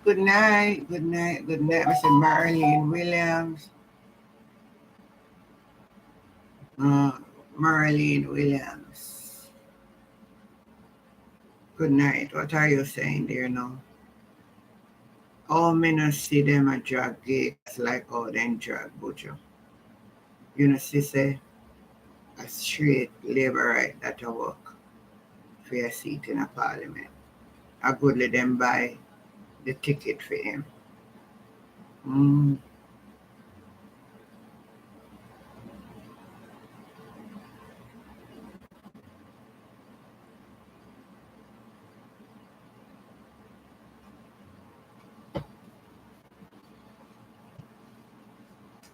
Good night, good night, good night, Mr. Marlene Williams. Marlene Williams. Good night. What are you saying there now? Oh, me not see them a drag gates like how them drag butcher. You know, see say a straight labor right that a work for a seat in a parliament. I good let them buy the ticket for him. Mm.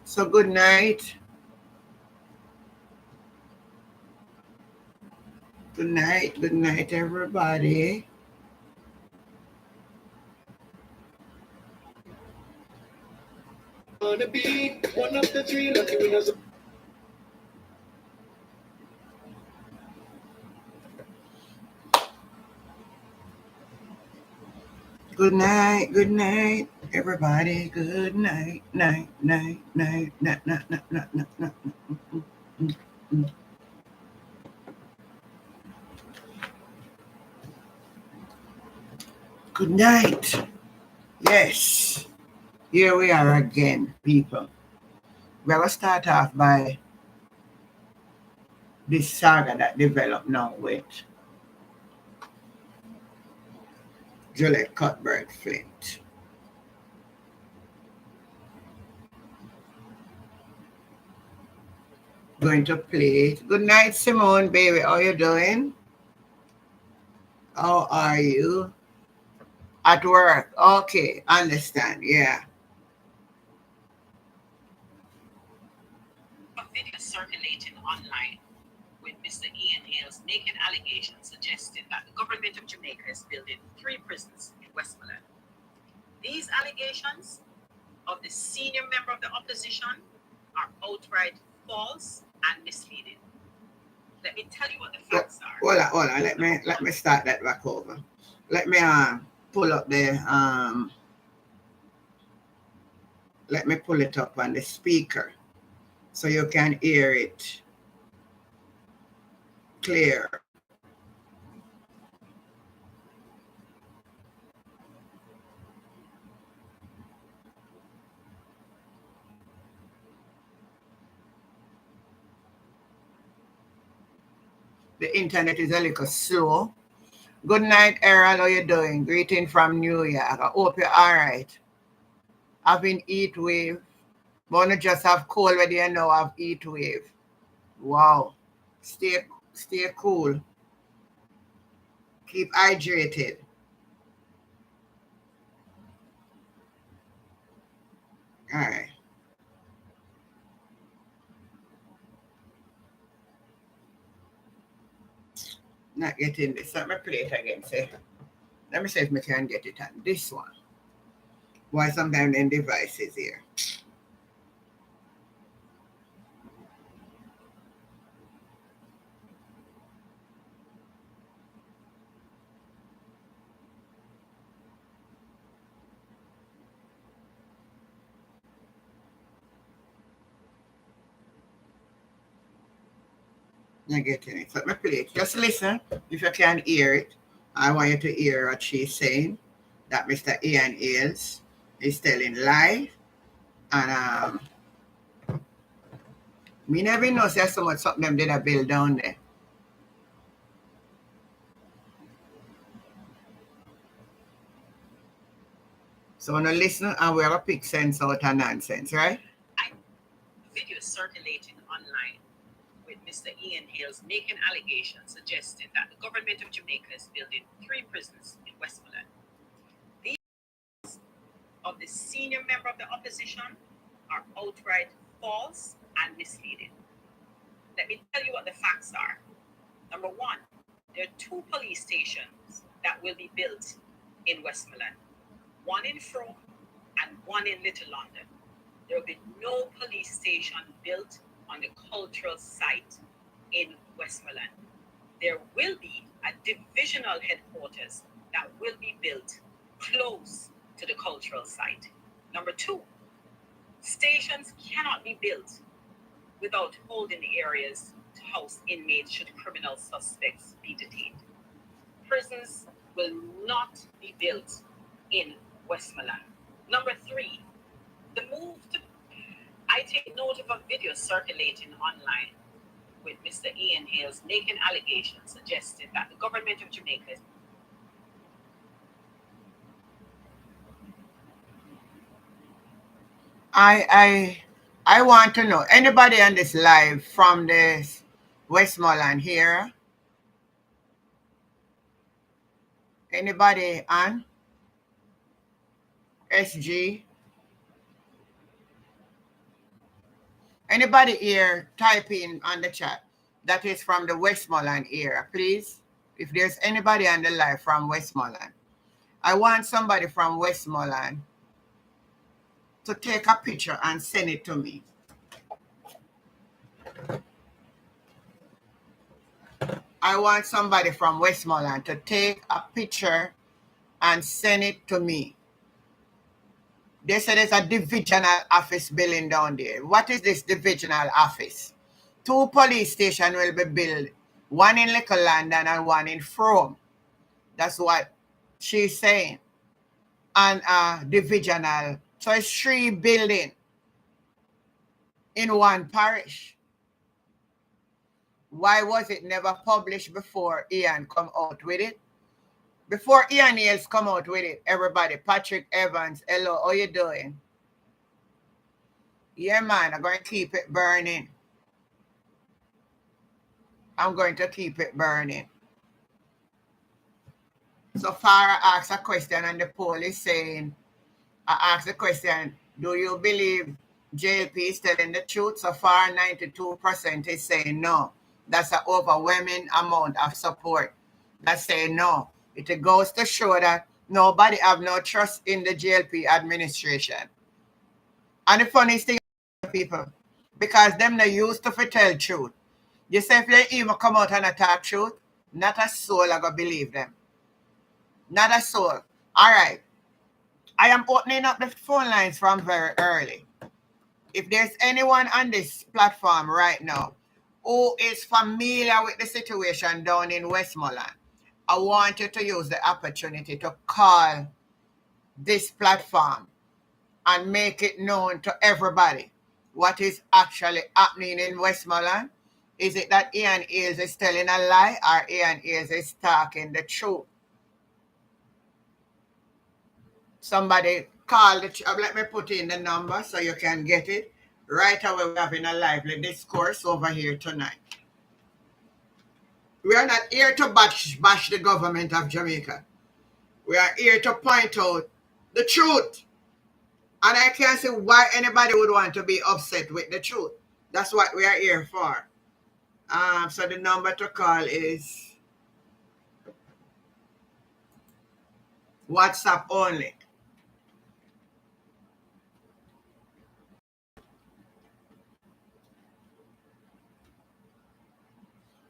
So good night. Good night, everybody. Wanna be one of the three lucky winners. Good night, everybody. Good night, night, night, night, night, night, night, night, night, night. Good night. Yes, here we are again, people. We're going to start off by this saga that developed now with Juliet Cuthbert Flint. Going to play it. Good night, Simone, baby. How you doing? How are you? At work. Okay, understand. Yeah. A video circulating online with Mr. Ian Hales making allegations suggesting that the government of Jamaica is building 3 prisons in Westmoreland. These allegations of the senior member of the opposition are outright false and misleading. Let me tell you what the facts are. Hold on. Let me start that back over. Let me pull up the let me pull it up on the speaker so you can hear it clear. The internet is a little slow. Good night, Errol. How you doing? Greeting from New York. I hope you're all right. Having heat wave. Wanna just have cold whether you know have heat wave. Wow. Stay cool. Keep hydrated. All right. Not getting this. Let me play it again. Say. Let me see if I can get it on this one. Why sometimes the device is here. Not getting it. So let me play it. Just listen. If you can hear it, I want you to hear what she's saying. That Mr. Ian Hales is telling lies. And me never know there's so much something them did a build down there. So when you listen and we're gonna pick sense out of nonsense, right? Video circulating online with Mr. Ian Hales making allegations suggesting that the government of Jamaica is building 3 prisons in Westmoreland. These of the senior member of the opposition are outright false and misleading. Let me tell you what the facts are. Number 1, there are 2 police stations that will be built in Westmoreland. One in Frome and one in Little London. There will be no police station built on the cultural site in Westmoreland. There will be a divisional headquarters that will be built close to the cultural site. Number two, stations cannot be built without holding areas to house inmates should criminal suspects be detained. Prisons will not be built in Westmoreland. Number three, the move to I take note of a video circulating online with Mr. Ian Hales making allegations suggesting that the government of Jamaica is I want to know, anybody on this live from this Westmoreland here? Anybody on SG? Anybody here type in on the chat that is from the Westmoreland area, please? If there's anybody on the live from Westmoreland, I want somebody from Westmoreland to take a picture and send it to me. I want somebody from Westmoreland to take a picture and send it to me. They said there's a divisional office building down there. What is this divisional office? 2 police stations will be built, one in Little London and one in Frome. That's what she's saying. And divisional. So it's 3 buildings in one parish. Why was it never published before Ian come out with it? Before Ian Hales come out with it, everybody, Patrick Evans, hello, how you doing? Yeah, man, I'm going to keep it burning. I'm going to keep it burning. So Farah asked a question and the poll is saying, I asked the question, do you believe JLP is telling the truth? So far, 92% is saying no. That's an overwhelming amount of support that say no. It goes to show that nobody have no trust in the JLP administration. And the funniest thing, people, because them not used to tell truth. You say if they even come out and attack truth, not a soul are going to believe them. Not a soul. All right. I am opening up the phone lines from very early. If there's anyone on this platform right now who is familiar with the situation down in Westmoreland, I want you to use the opportunity to call this platform and make it known to everybody what is actually happening in Westmoreland. Is it that Ian Hales is telling a lie or Ian Hales is talking the truth? Somebody call let me put in the number so you can get it. Right away, we're having a lively discourse over here tonight. We are not here to bash the government of Jamaica. We are here to point out the truth. And I can't see why anybody would want to be upset with the truth. That's what we are here for. So the number to call is WhatsApp only.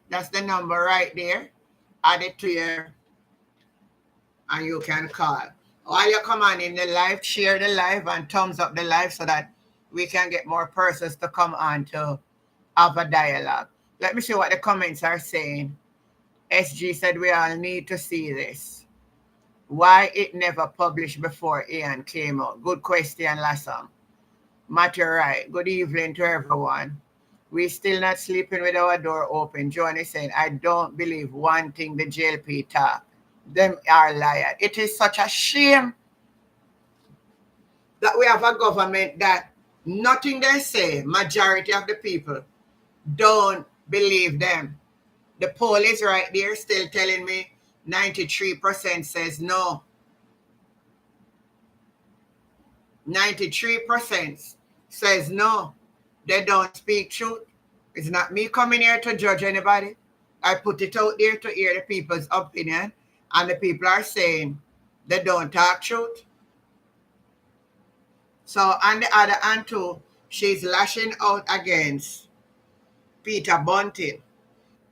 That's the number right there. Add it to your, and you can call. While you come on in the live, share the live and thumbs up the live so that we can get more persons to come on to have a dialogue. Let me see what the comments are saying. SG said we all need to see this. Why it never published before Ian came out? Good question, Lassam. Matthew Wright, good evening to everyone. We still not sleeping with our door open. John is saying, I don't believe one thing the JLP talk. Them are liars. It is such a shame that we have a government that nothing they say, majority of the people don't believe them. The poll is right there still telling me 93% says no. 93% says no. They don't speak truth. It's not me coming here to judge anybody. I put it out there to hear the people's opinion, and the people are saying they don't talk truth. So on the other hand too, she's lashing out against Peter Bunting.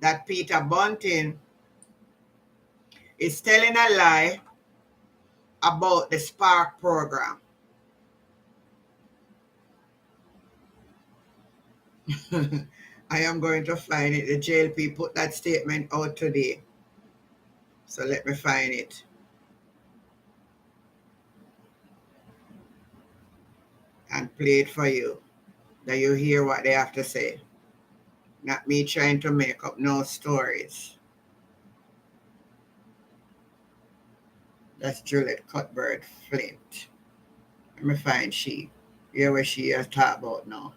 That Peter Bunting is telling a lie about the Spark program. I am going to find it. The JLP put that statement out today. So let me find it. And play it for you. That you hear what they have to say. Not me trying to make up no stories. That's Juliet Cuthbert Flint. Let me find she. Hear what she has talked about now.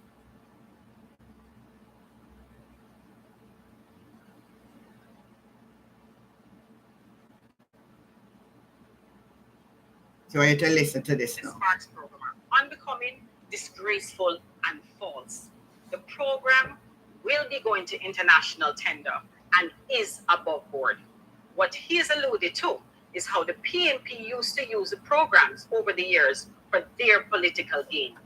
So I have to listen to this now. Sparks program are unbecoming, disgraceful, and false. The program will be going to international tender and is above board. What he has alluded to is how the PNP used to use the programs over the years for their political gain.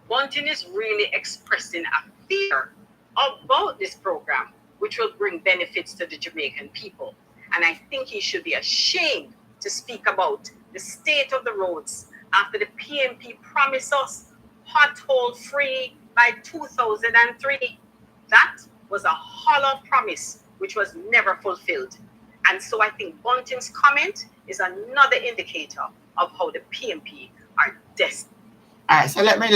Bunting is really expressing a fear about this program, which will bring benefits to the Jamaican people. And I think he should be ashamed to speak about the state of the roads after the PNP promised us pothole free by 2003. That was a hollow promise which was never fulfilled. And so I think Bunting's comment is another indicator of how the PNP are desperate. All right, so let me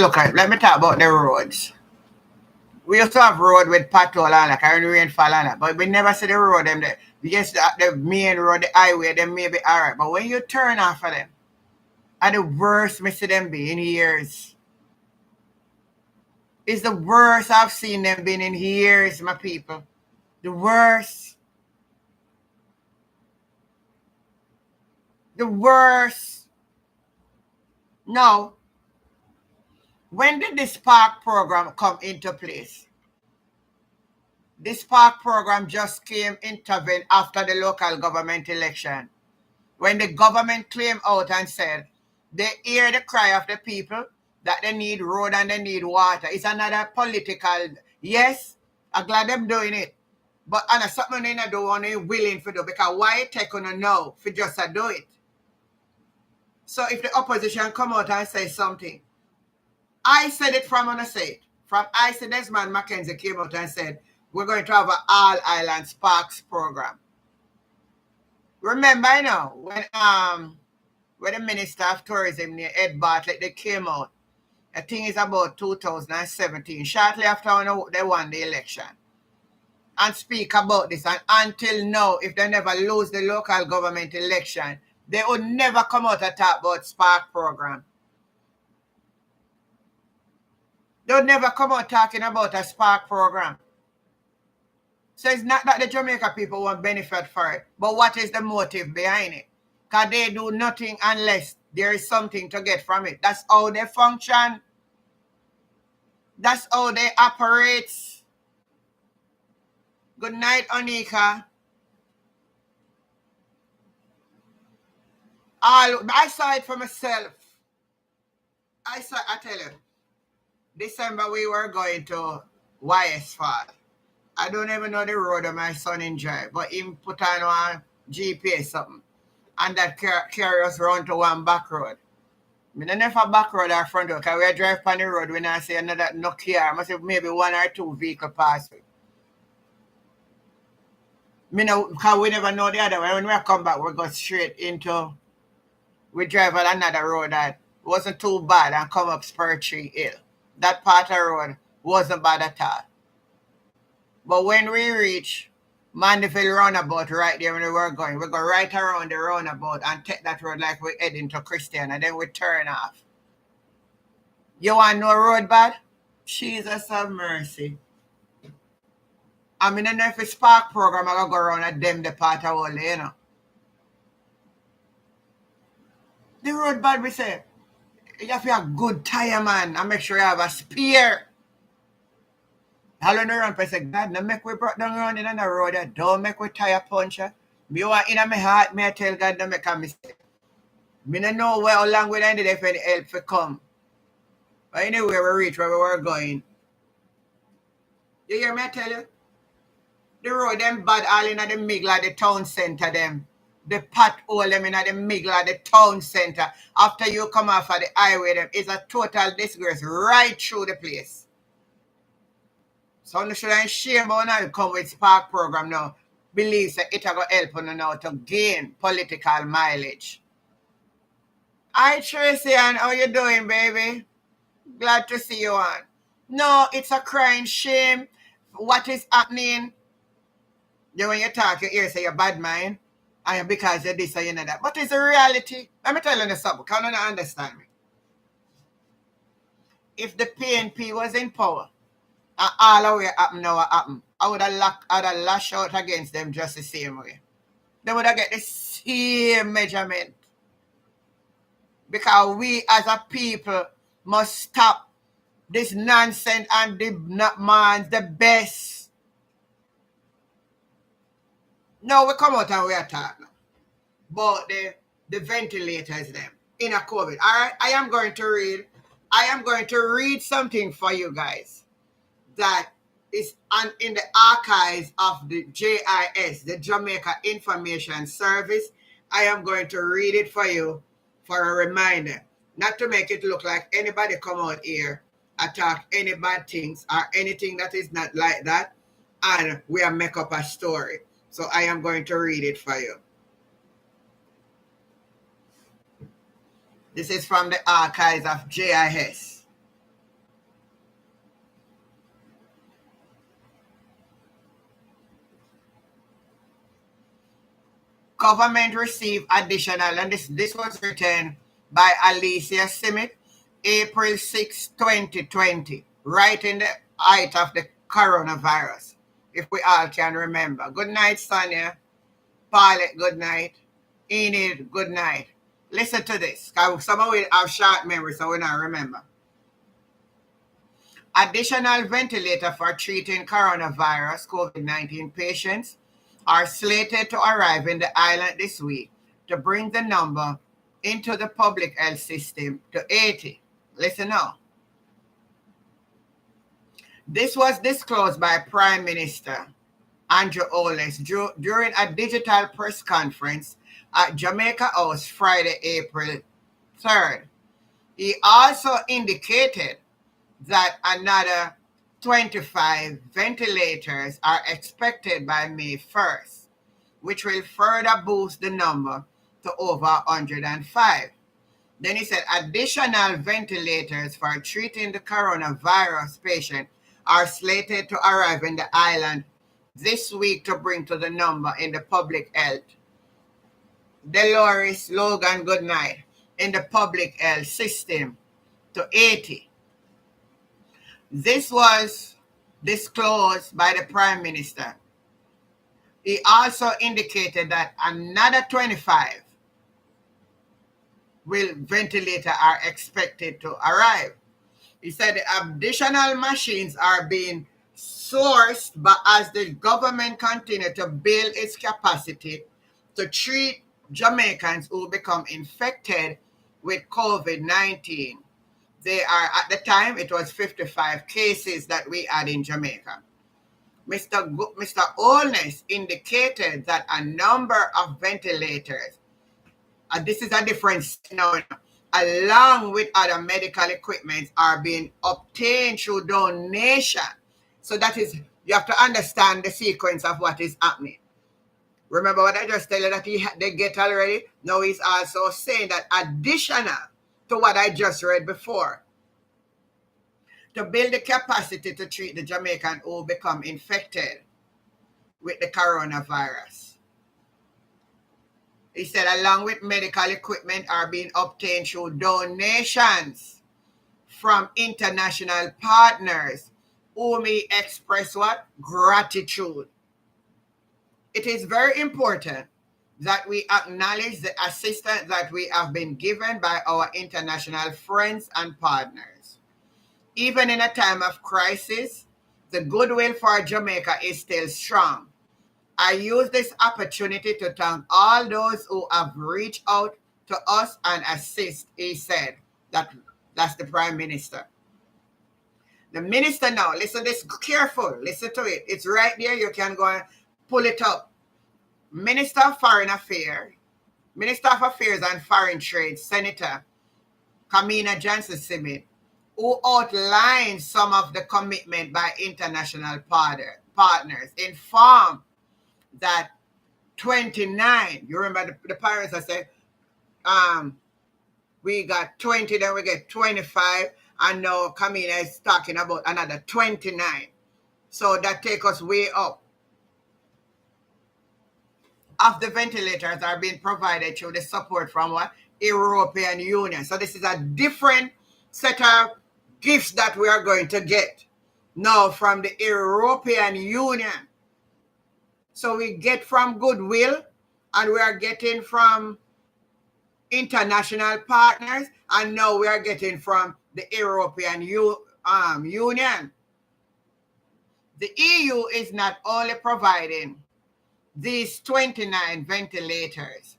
talk about the roads. We used to have road with pothole and like and rainfall and that, but we never see the road them there. Yes, the main road, the highway, them may be alright. But when you turn off of them, are the worst me see them be in years. It's the worst I've seen them been in years, my people. The worst. The worst. Now, when did the Spark program come into place? The Spark program just came intervene after the local government election. When the government came out and said they hear the cry of the people that they need road and they need water. It's another political, yes, I'm glad them doing it. But and something they don't want to willing to do because why take on now for just to do it? So if the opposition come out and say something, I said it from on the say. From I said Desmond Mackenzie came out and said, we're going to have an all-island Sparks program. Remember, you know, when the Minister of Tourism, Ed Bartlett, they came out, I think it's about 2017, shortly after they won the election, and speak about this. And until now, if they never lose the local government election, they would never come out and talk about Spark program. They would never come out talking about a Spark program. So it's not that the Jamaica people won't benefit for it, but what is the motive behind it? Because they do nothing unless there is something to get from it. That's how they function. That's how they operate. Good night, Onika. I saw it for myself. I tell you, December we were going to YS Fall. I don't even know the road that my son enjoy, but him put on one GPS something. And that carry us around to one back road. I don't know if a back road or front road, because we drive on the road when I see another no car. I must have maybe one or two vehicles pass it. Because we never know the other way. When we come back, we go straight into, we drive on another road that wasn't too bad and come up Spur Tree Hill. That part of the road wasn't bad at all. But when we reach Mandeville roundabout right there when we were going, we go right around the roundabout and take that road like we're heading to Christian, and then we turn off. You want no road bad? Jesus have mercy. I mean, I don't know if it's Spark program, I'm going to go around and them the part of all, you know. The road bad, we say. You have to have a good tire, man, and make sure you have a spare. Hello, no run, say, God, no make we brought down around in the road, don't make we tire puncher. Me want in my heart, me I tell God, don't make a mistake. Me don't know where how long we ended if any help for come. But anyway, we reach where we were going. You hear me I tell you? The road them bad all in the middle of the town center them. the pothole them in the middle of the town center after you come off of the highway them is a total disgrace right through the place. So you should shame about now come with Spark program now. Believes that it will help you now to gain political mileage. Hi Tracy, and how you doing, baby? Glad to see you on. No, it's a crying shame. What is happening? Then when you talk, your ears say you're bad mind. And because you're this or you know that. But it's the reality. Let me tell you something. Can you not understand me? If the PNP was in power, and all the way happen now what happen, I would have lashed out against them just the same way. They would have get the same measurement. Because we as a people must stop this nonsense and the man's the best. No, we come out and we are talking about the ventilators them in a COVID. All right, I am going to read something for you guys that is in the archives of the JIS, the Jamaica Information Service. I am going to read it for you for a reminder, not to make it look like anybody come out here attack any bad things or anything that is not like that, and we are make up a story. So I am going to read it for you. This is from the archives of JIS. Government received additional, and this was written by Alicia Simit, April 6, 2020, right in the height of the coronavirus, if we all can remember. Good night, Sonia. Paulette, good night. Enid, good night. Listen to this. Some of we have short memory, so we not remember. Additional ventilator for treating coronavirus COVID-19 patients are slated to arrive in the island this week to bring the number into the public health system to 80. Listen now. This was disclosed by Prime Minister Andwers during a digital press conference at Jamaica House Friday, April 3rd. He also indicated that another 25 ventilators are expected by May 1st, which will further boost the number to over 105. Then he said additional ventilators for treating the coronavirus patient are slated to arrive in the island this week to bring to the number in the public health. Dolores Logan, good night. In the public health system to 80. This was disclosed by the Prime Minister. He also indicated that another 25 ventilators are expected to arrive. He said the additional machines are being sourced, but as the government continues to build its capacity to treat Jamaicans who become infected with COVID-19. They are, at the time, it was 55 cases that we had in Jamaica. Mr. Olness indicated that a number of ventilators, and this is a difference now, along with other medical equipment, are being obtained through donation. So that is, you have to understand the sequence of what is happening. Remember what I just tell you that they get already? Now he's also saying that additional to what I just read before, to build the capacity to treat the Jamaican who become infected with the coronavirus. He said along with medical equipment are being obtained through donations from international partners who may express what? Gratitude. It is very important that we acknowledge the assistance that we have been given by our international friends and partners. Even in a time of crisis, the goodwill for Jamaica is still strong. I use this opportunity to thank all those who have reached out to us and assist, he said. That's the Prime Minister. The minister now, listen this careful, listen to it. It's right there, you can go and pull it up. Minister of Foreign Affairs, Minister of Affairs and Foreign Trade, Senator Kamina Johnson-Simit, who outlined some of the commitment by international partners, informed that 29, you remember the parents I said, we got 20, then we get 25, and now Kamina is talking about another 29. So that takes us way up. Of the ventilators are being provided through the support from what? European Union. So this is a different set of gifts that we are going to get now from the European Union. So we get from goodwill, and we are getting from international partners, and now we are getting from the European Union. The EU is not only providing these 29 ventilators,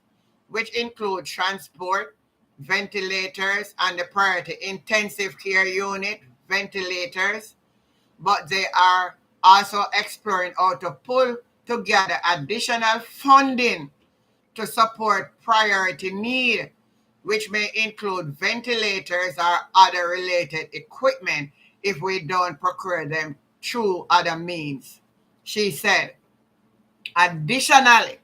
which include transport ventilators and the priority intensive care unit ventilators, but they are also exploring how to pull together additional funding to support priority need, which may include ventilators or other related equipment if we don't procure them through other means. She said, additionally,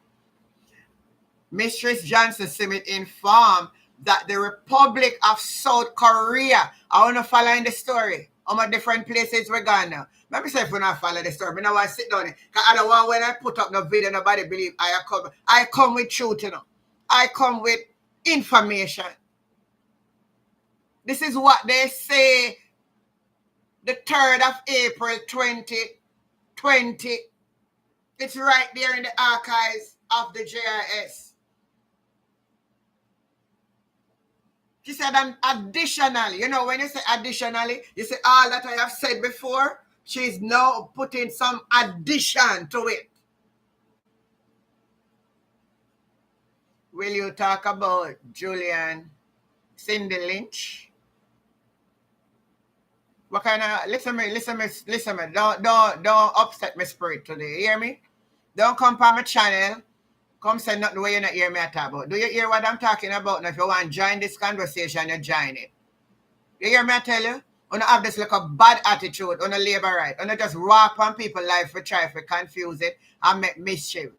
Mistress Johnson-Simit informed that the Republic of South Korea, I want to follow in the story. How many different places we're going now? Let me say if we not follow the story, I don't want to sit down because I don't want when I put up no video, nobody believe I come with truth, you know. I come with information. This is what they say the 3rd of April 2020. It's right there in the archives of the JIS. She said, and additionally, you know, when you say additionally, you say all that I have said before, she's now putting some addition to it. Will you talk about Julian Cindy Lynch? What kind of, listen me. Don't upset my spirit today. You hear me? Don't come on my channel. Come say nothing where you not hear me at about. Do you hear what I'm talking about? Now, if you want to join this conversation, you join it. You hear me I tell you? You have this like a bad attitude on the labor right. You just walk on people's life for try to confuse it and make mischief.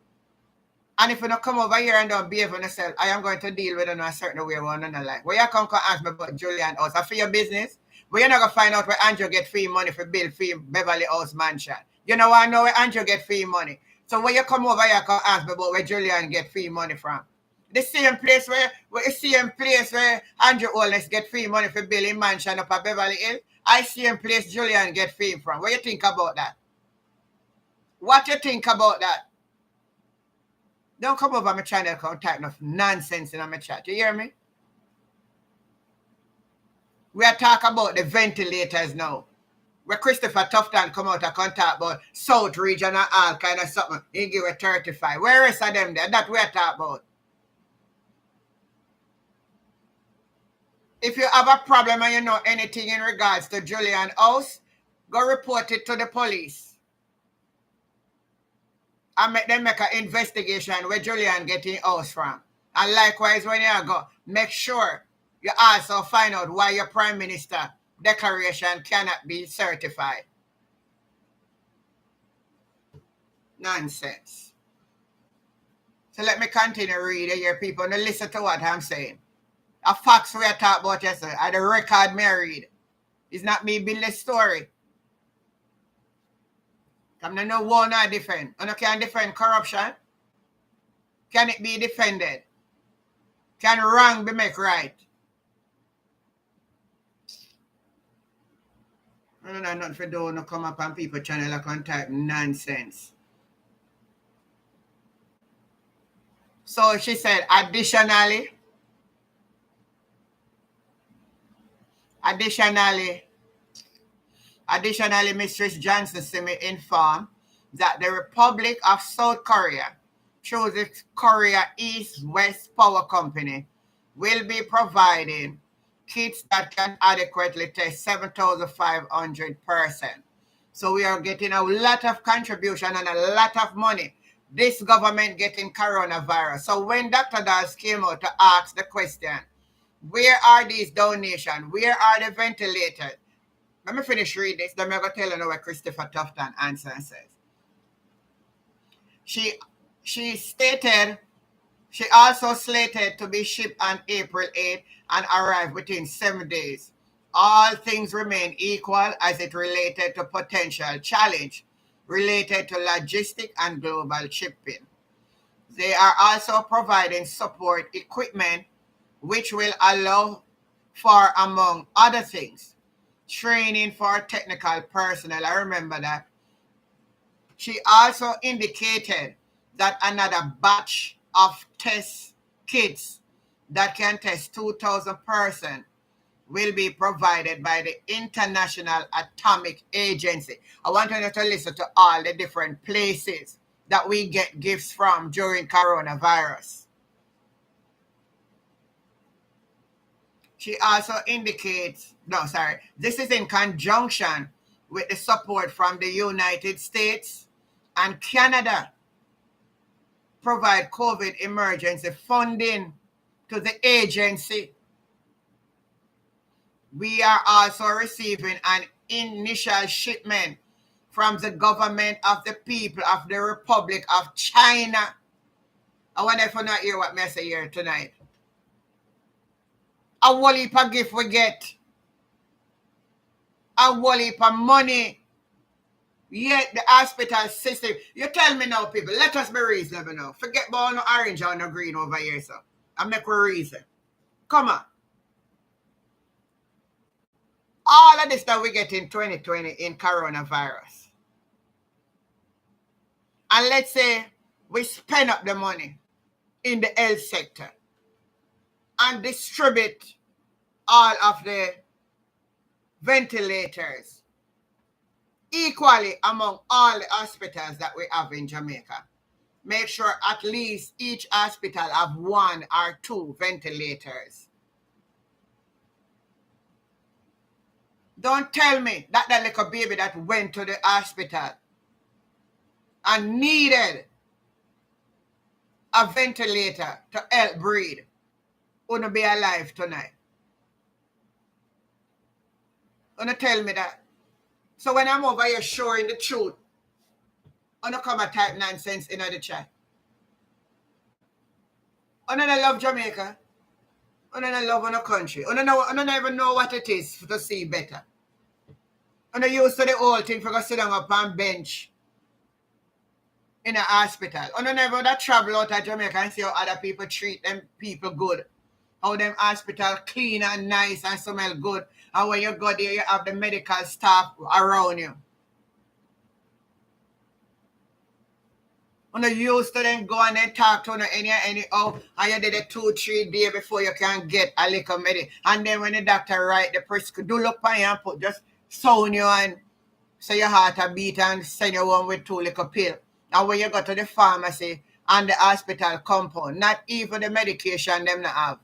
And if you don't come over here and don't behave on yourself, I am going to deal with it in a certain way one and like. Where you come ask me about Julian House, I for your business. But you're not going to find out where Andrew get free money for build free Beverly House mansion. You know I know where Andrew get free money. So when you come over here, come ask me about where Julian get free money from. The same place where Andrew Holness get free money for building mansion up at Beverly Hills, I same place Julian get free from. What you think about that? What you think about that? Don't come over my channel and type enough nonsense in my chat. You hear me? We are talking about the ventilators now. Where Christopher Tufton come out and talk about South region and all kind of something. He give a 35. Where is them there? That we are talking about. If you have a problem and you know anything in regards to Julian House, go report it to the police. And make them make an investigation where Julian getting house from. And likewise, when you go, make sure you also find out why your Prime Minister declaration cannot be certified. Nonsense. So let me continue reading here, people. Now listen to what I'm saying. A facts we are talking about yesterday. I the record me read. It's not me build the story. I'm not no one I defend. And you can defend corruption. Can it be defended? Can wrong be made right? I don't know nothing for do no come up on people channel and type nonsense. So she said, additionally, Mistress Johnson-Simit informed that the Republic of South Korea, through the Korea East-West Power Company, will be providing kits that can adequately test 7,500 persons. So we are getting a lot of contribution and a lot of money this government getting coronavirus. So when Dr. Dawes came out to ask the question, where are these donations? Where are the ventilators? Let me finish reading this. Then I'm going to tell you what Christopher Tufton answer says. She stated she also slated to be shipped on April 8th and arrive within 7 days. All things remain equal as it related to potential challenge related to logistic and global shipping. They are also providing support equipment which will allow for, among other things, training for technical personnel. I remember that. She also indicated that another batch of test kits that can test 2,000 persons will be provided by the International Atomic Agency. I want you to listen to all the different places that we get gifts from during coronavirus. She also indicates, this is in conjunction with the support from the United States and Canada provide COVID emergency funding to the agency. We are also receiving an initial shipment from the government of the people of the Republic of China. I wonder if you not hear what I say here tonight. A whole heap of gift we get. A whole heap of money. Yet the hospital system, you tell me now, people, let us be reasonable now. Forget about no orange or no green over here, so I make a reason. Come on. All of this that we get in 2020 in coronavirus. And let's say we spend up the money in the health sector and distribute all of the ventilators equally among all the hospitals that we have in Jamaica. Make sure at least each hospital have 1 or 2 ventilators. Don't tell me that little baby that went to the hospital and needed a ventilator to help breathe wouldn't be alive tonight. Don't tell me that. So when I'm over here showing the truth, I don't come and type nonsense in the chat. I don't love Jamaica. I don't love our country. I don't even know what it is to see better. I don't used to the old thing for to sit down up on bench in a hospital. I don't never that travel out of Jamaica and see how other people treat them people good. How them hospital clean and nice and smell good. And when you go there, you have the medical staff around you. When you used to then go and then talk to anyhow, and you did it 2-3 days before you can get a little medicine. And then when the doctor write the prescription, do look on you and put just sound you and say your heart a beat and send you one with 2 little pills. And when you go to the pharmacy and the hospital compound, not even the medication them not have.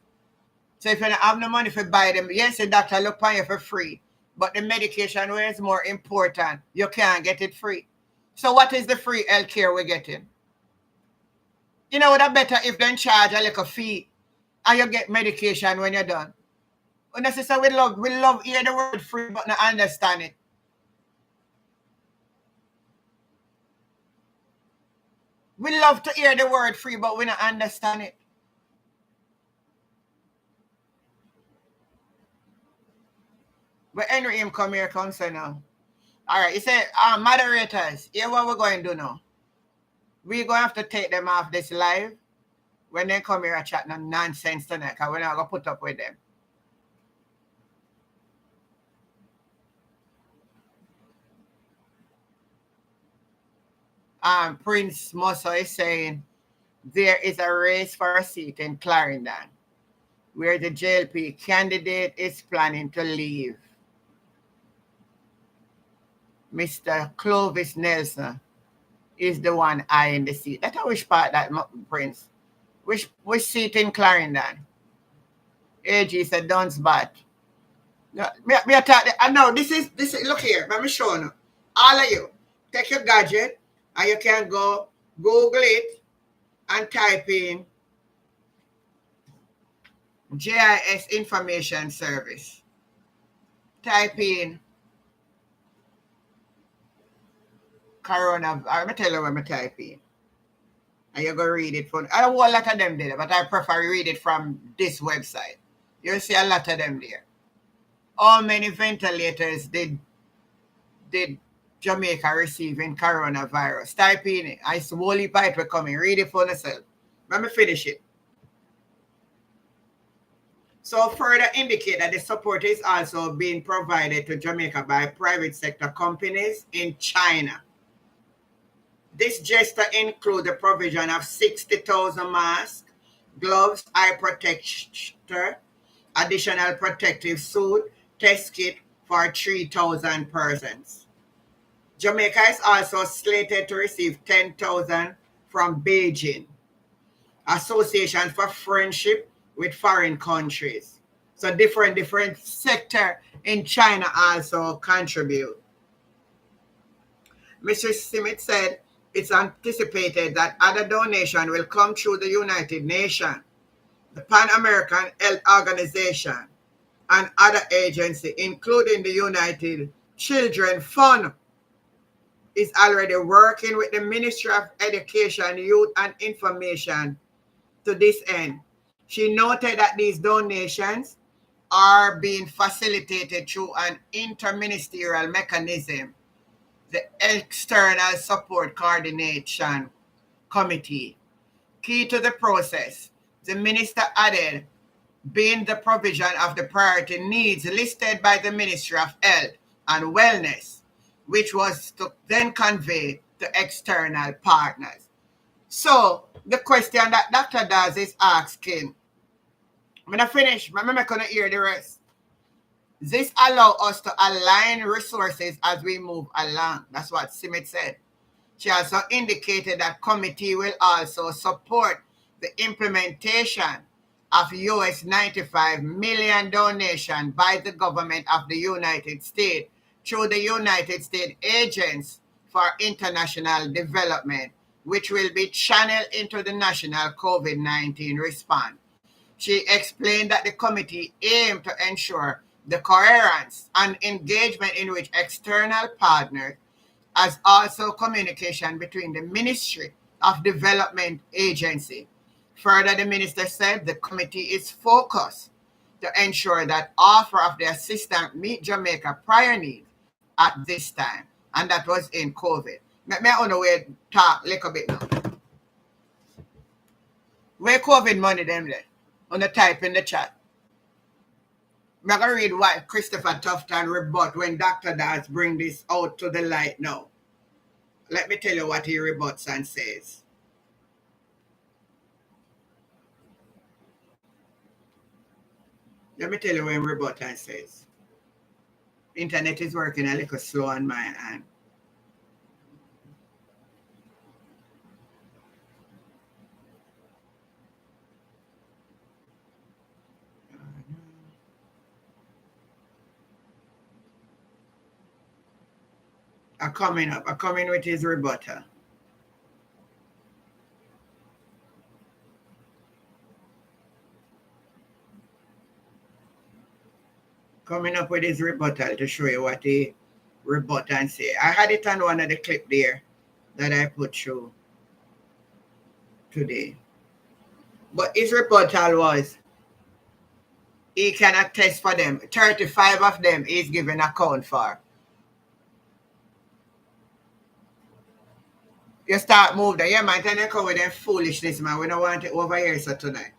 So if you don't have no money for buy them, yes, the doctor look on you for free. But the medication where is more important, you can't get it free. So what is the free health care we're getting? You know what, better if they charge a little fee and you get medication when you're done. When I say we love hear the word free but not understand it. We love to hear the word free but we don't understand it. But Henry him come here, come say now. All right, he said, moderators, hear what we're going to do now. We're going to have to take them off this live when they come here and chat no nonsense tonight, because we're not going to put up with them. Prince Mosso is saying there is a race for a seat in Clarendon where the JLP candidate is planning to leave. Mr. Clovis Nelson is the one eyeing the seat. That's which part that, Prince? Which seat in Clarendon? AG said Dunsbat. I know this is look here, let me show you. All of you, take your gadget and you can go Google it and type in GIS Information Service. Type in coronavirus. I'm tell you what I type in. And you're going to read it from. I don't want a lot of them there, but I prefer read it from this website. You'll see a lot of them there. How many ventilators did Jamaica receive in coronavirus? Type in it. I slowly bite will come in. Read it for yourself. Let me finish it. So further indicate that the support is also being provided to Jamaica by private sector companies in China. This gesture includes the provision of 60,000 masks, gloves, eye protector, additional protective suit, test kit for 3,000 persons. Jamaica is also slated to receive 10,000 from Beijing, Association for Friendship with Foreign Countries. So different sector in China also contribute. Mr. Smith said it's anticipated that other donation will come through the United Nations, the Pan American Health Organization, and other agencies, including the United Children Fund, is already working with the Ministry of Education, Youth and Information to this end. She noted that these donations are being facilitated through an interministerial mechanism, the External Support Coordination Committee. Key to the process, the minister added, being the provision of the priority needs listed by the Ministry of Health and Wellness, which was to then convey to external partners. So the question that Dr. Daz is asking, I'm going to finish, I'm going to hear the rest. This allows us to align resources as we move along. That's what Simit said. She also indicated that committee will also support the implementation of US $95 million donation by the government of the United States through the United States Agency for International Development, which will be channeled into the national COVID-19 response. She explained that the committee aimed to ensure the coherence and engagement in which external partners, as also communication between the Ministry of Development Agency. Further, the minister said the committee is focused to ensure that offer of the assistance meet Jamaica prior needs at this time, and that was in COVID. May I on the way talk a little bit now? Where COVID money them there? On the type in the chat. I'm going to read what Christopher Tufton rebut when Dr. Daz bring this out to the light now. Let me tell you what he rebuts and says. Let me tell you what he rebuts and says. Internet is working a little slow on my hand. I'm coming with his rebuttal. Coming up with his rebuttal to show you what he rebut and say. I had it on one of the clip there that I put through today. But his rebuttal was, he cannot test for them. 35 of them he's given account for. You start moving there. Yeah, man, tell you come with them foolishness, man. We don't want it over here so tonight.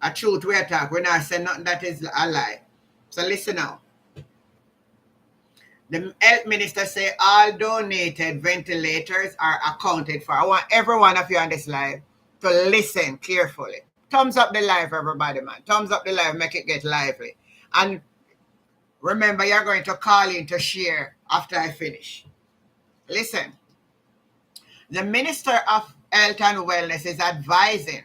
A truth we attack. We're not saying nothing that is a lie. So listen now. The health minister say all donated ventilators are accounted for. I want every one of you on this live to listen carefully. Thumbs up the live, everybody, man. Thumbs up the live, make it get lively. And remember, you're going to call in to share after I finish. Listen. The Minister of Health and Wellness is advising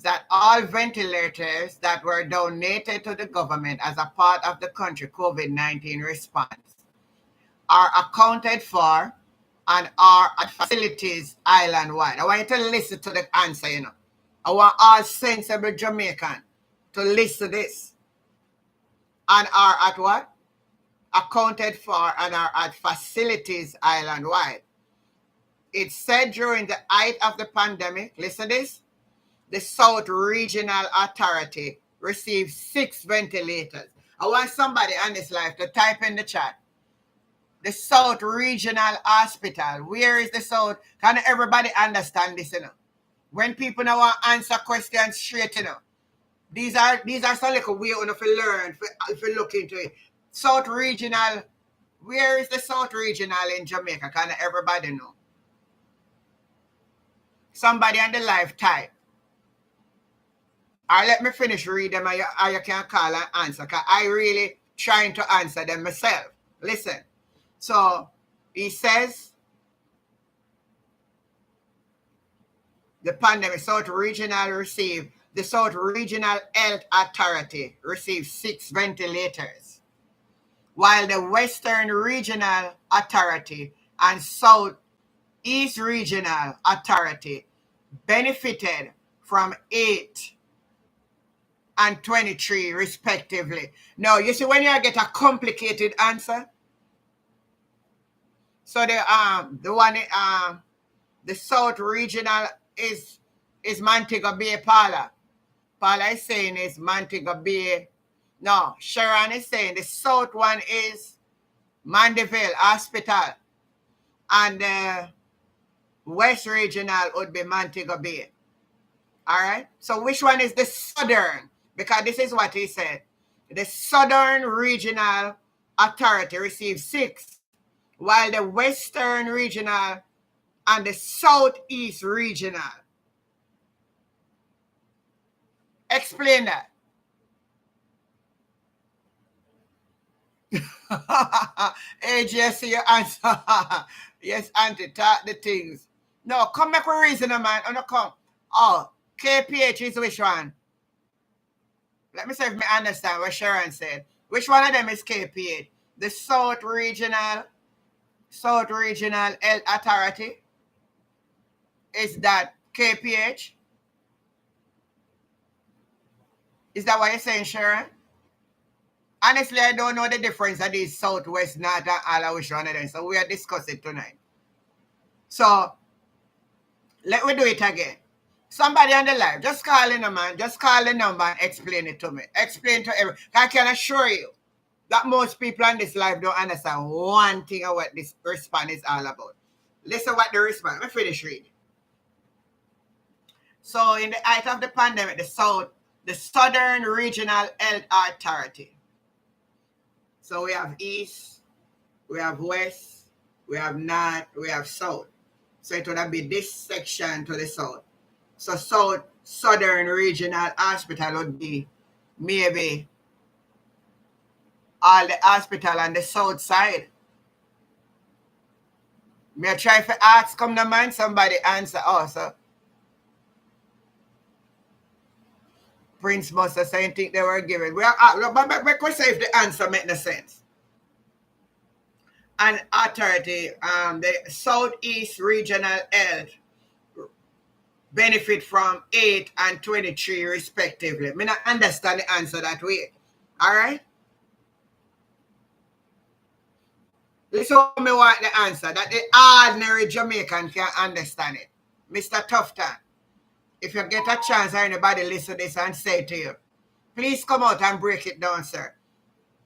that all ventilators that were donated to the government as a part of the country COVID-19 response are accounted for and are at facilities island-wide? I want you to listen to the answer, you know. I want all sensible Jamaican to listen to this. And are at what? Accounted for and are at facilities island-wide. It said during the height of the pandemic, listen to this, the South Regional Authority received 6 ventilators. I want somebody on this live to type in the chat. The South Regional Hospital. Where is the South? Can everybody understand this, you know? When people now want to answer questions straight, you know. These are some little way if you learn, if you look into it. South Regional, where is the South Regional in Jamaica? Can everybody know? Somebody on the live type. Or let me finish reading them and you can call and answer. Because I really trying to answer them myself. Listen. So, he says, the pandemic, South Regional received, the South Regional Health Authority received 6 ventilators, while the Western Regional Authority and South East Regional Authority benefited from 8 and 23 respectively. Now, you see when you get a complicated answer, so the one the South Regional is Montego Bay, Paula. Paula is saying is Montego Bay. No, Sharon is saying the South one is Mandeville Hospital. And the West Regional would be Montego Bay. All right? So which one is the Southern? Because this is what he said. The Southern Regional Authority received 6, while the Western Regional and the Southeast Regional. Explain that. AJ, see your answer. Yes, Auntie, talk the things. No, come back with reason, man. Oh, no, come. Oh, KPH is which one? Let me see if I understand what Sharon said. Which one of them is KPH? The South Regional Health Authority? Is that KPH? Is that what you're saying, Sharon? Honestly, I don't know the difference of these Southwest, North, and all of which one of them. So we are discussing tonight. So let me do it again. Somebody on the live, just call in, man. Just call the number and explain it to me. Explain to everyone. I can assure you that most people on this live don't understand one thing of what this response is all about. Listen what the response. Let me finish reading. So in the height of the pandemic, the Southern Regional Health Authority. So we have East, we have West, we have North, we have South. So it would be this section to the South. So Southern Regional Hospital would be maybe all the hospital on the south side. May I try to ask, come to mind, somebody answer also. Prince must have said think they were given. But question if the answer make no sense. An authority, the Southeast Regional Health benefit from 8 and 23 respectively. I not understand the answer that way. All right? Listen what me want the answer that the ordinary Jamaican can understand it. Mr. Tufton, if you get a chance or anybody listen to this and say to you, please come out and break it down, sir.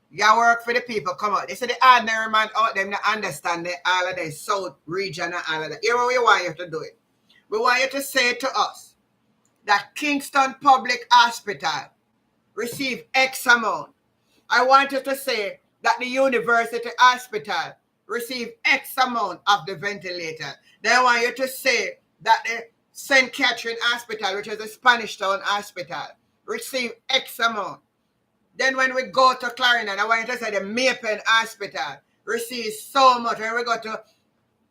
You work for the people, come out. This is the ordinary man out there that understand all of the South region and all of that. Here what we want you to do it. We want you to say to us that Kingston Public Hospital received X amount. I want you to say that the University Hospital received X amount of the ventilator. Then I want you to say that the St. Catherine Hospital, which is the Spanish Town Hospital, received X amount. Then when we go to Clarendon, I want you to say the Maypen Hospital receives so much. When we go to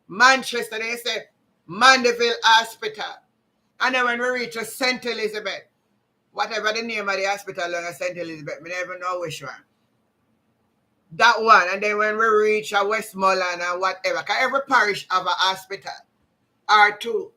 Manchester, they say Mandeville Hospital. And then when we reach to St. Elizabeth, whatever the name of the hospital on St. Elizabeth, we never know which one. That one. And then when we reach a Westmoreland and whatever, because every parish have a hospital or two.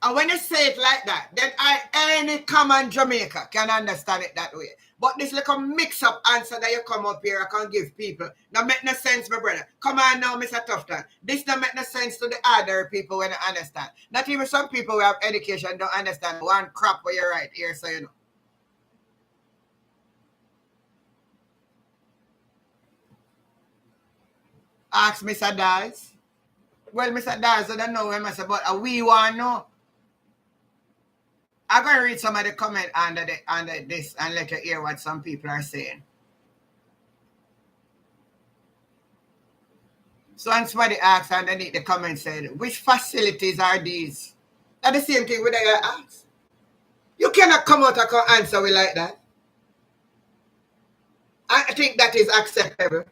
And when you say it like that, then any common Jamaica can understand it that way. But this little mix-up answer that you come up here, I can give people. That make no sense, my brother. Come on now, Mr. Tufton. This don't make no sense to the other people when you understand. Not even some people who have education don't understand one crap where you right here, so you know. Ask Mr. Daz. Well, Mr. Daz, I don't know him, I say, but we want to know. I'm going to read some of the comment under this and let you hear what some people are saying. So when somebody asks underneath the comment said, which facilities are these? That's the same thing with I ask. You cannot come out and answer me like that. I think that is acceptable.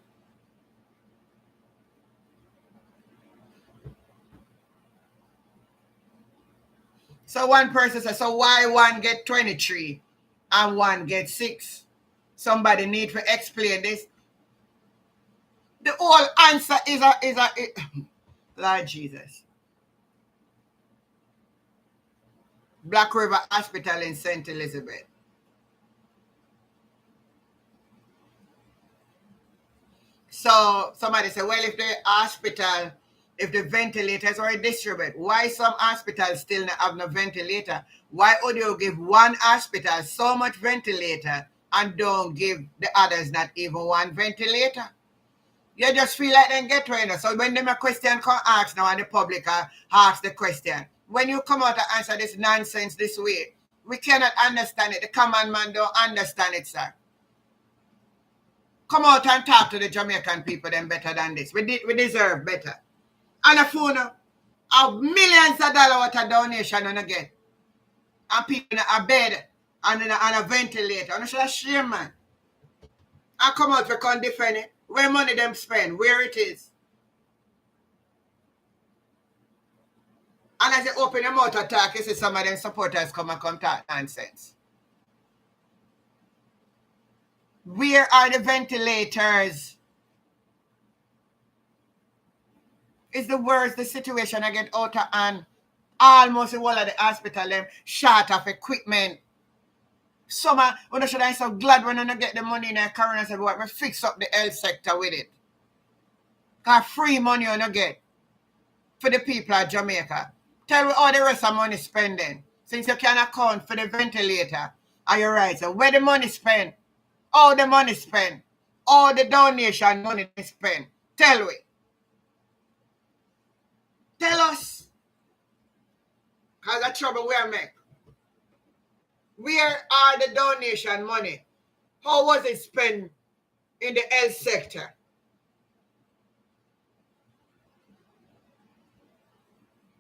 So one person says, so why one get 23 and one get 6? Somebody need to explain this. The whole answer is Lord Jesus. Black River Hospital in St. Elizabeth. So somebody said, well, if the hospital, if the ventilators are distributed, why some hospitals still not have no ventilator? Why would you give one hospital so much ventilator and don't give the others not even one ventilator? You just feel like they get trained. So when them a question come ask now and the public ask the question, when you come out and answer this nonsense this way, we cannot understand it. The common man don't understand it, sir. Come out and talk to the Jamaican people them better than this. We deserve better. And a phone of millions of dollars worth of donation on again. And people in a bed and in a ventilator. And it's a shame, man. And come out to come defend it. Where money them spend, where it is. And as you open your mouth to talk, you see some of them supporters come talk nonsense. Where are the ventilators? It's the worst, the situation I get out of hand. Almost the whole of the hospital them short of equipment. Some when should I so glad when I get the money in the current said what we fix up the health sector with it. Cause free money you get for the people of Jamaica. Tell me all the rest of money spending. Since you can account for the ventilator. Are you right? So where the money spent? All the money spent. All the donation money they spend. Tell me. Tell us. Cause the trouble we make. Where are the donation money? How was it spent in the health sector?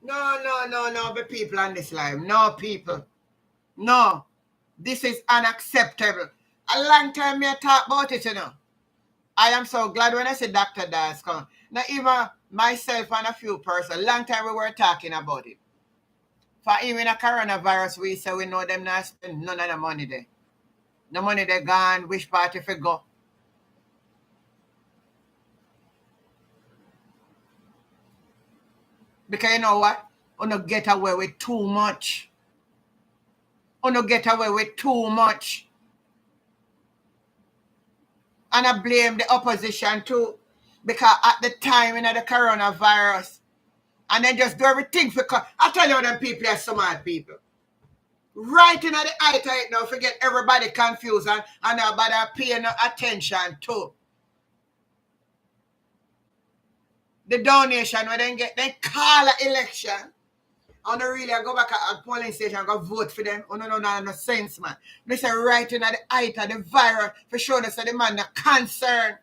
No, the people on this live. No, people. No. This is unacceptable. A long time me talk about it, you know. I am so glad when I see Dr. Das come. Now, even myself and a few persons, long time we were talking about it. For even a coronavirus, we say we know them not spend none of the money there. The money they gone, which party if we go. Because you know what? You don't get away with too much. You don't get away with too much. And I blame the opposition too. Because at the time in the coronavirus, and then just do everything for. I tell you, them people are smart people. Right in the eye to it now, forget everybody confused and nobody paying no attention to. The donation when they get, they call an election. And they really go back at a polling station and go vote for them. Oh, no sense, man. They say right in the eye to the virus for sure they say the man not concerned.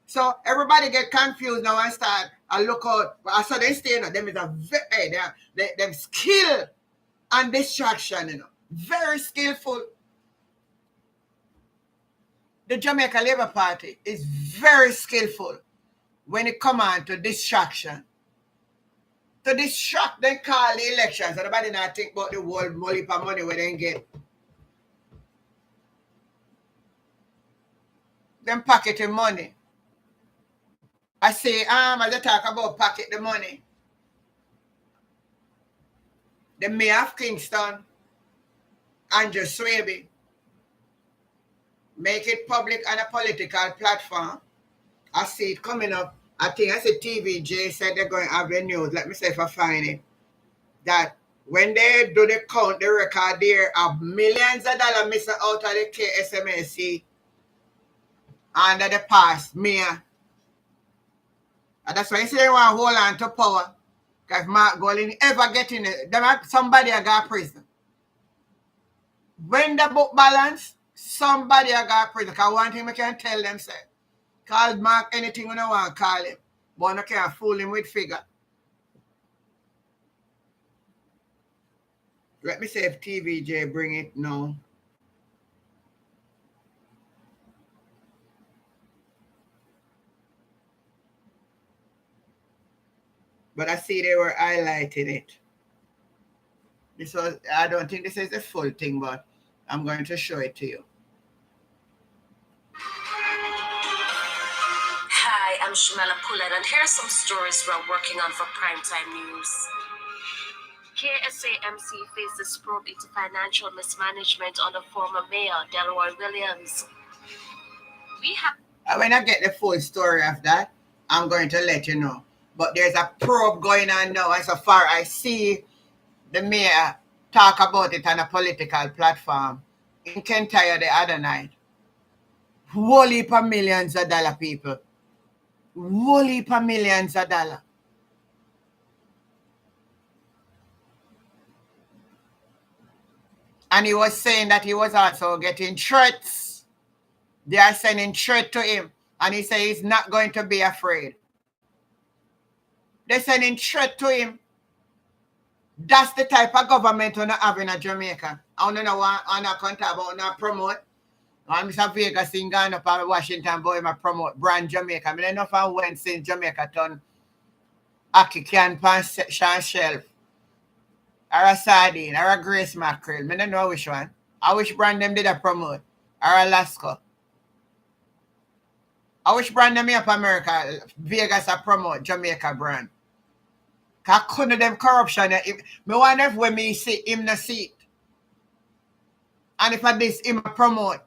So everybody get confused now and start and look out. But I saw they stay, you know, them is a very, them skill and distraction, you know. Very skillful. The Jamaica Labour Party is very skillful when it comes on to distraction. To distract, they call the elections. So nobody not think about the whole money where they get. them pocketing money. I say, as they talk about pocket the money, the mayor of Kingston, Andrew Swaby, make it public on a political platform. I see it coming up. I think I said TVJ said they're going to have the news. Let me see if I find it. That when they do the count, the record there of millions of dollars missing out of the KSMAC under the past mayor. And that's why you say they want to hold on to power. Because Mark Golding ever get in it, somebody got prison. When the book balance, somebody got prison. Because one thing we can tell them, say, call Mark anything we don't want to call him. But we can't fool him with figure. Let me see if TVJ bring it now. But I see they were highlighting it. This was, I don't think this is the full thing, but I'm going to show it to you. Hi, I'm Shamela Poulet, and here are some stories we're working on for Primetime News. KSAMC faces probe into financial mismanagement under former Mayor Delroy Williams. When I get the full story of that, I'm going to let you know. But there's a probe going on now, and so far I see the mayor talk about it on a political platform in Kentire the other night. Whole heap of millions of dollars, people. Whole heap of millions of dollars. And he was saying that he was also getting threats. They are sending threats to him. And he said he's not going to be afraid. They're sending threats to him. That's the type of government we have in Jamaica. I don't know what I'm not going to talk about, not promote. I'm Mr. Vegas in Ghana up in Washington, boy, I promote brand Jamaica. I don't know if I went since Jamaica turn Aki can pan shelf. Or a sardine, or a grace mackerel. I don't know which one. I wish brand them did I promote. Or Alaska. I wish brand them up America, Vegas I promote Jamaica brand. Because I couldn't them corruption. I wonder if when me see him not see it. And if I this him promote.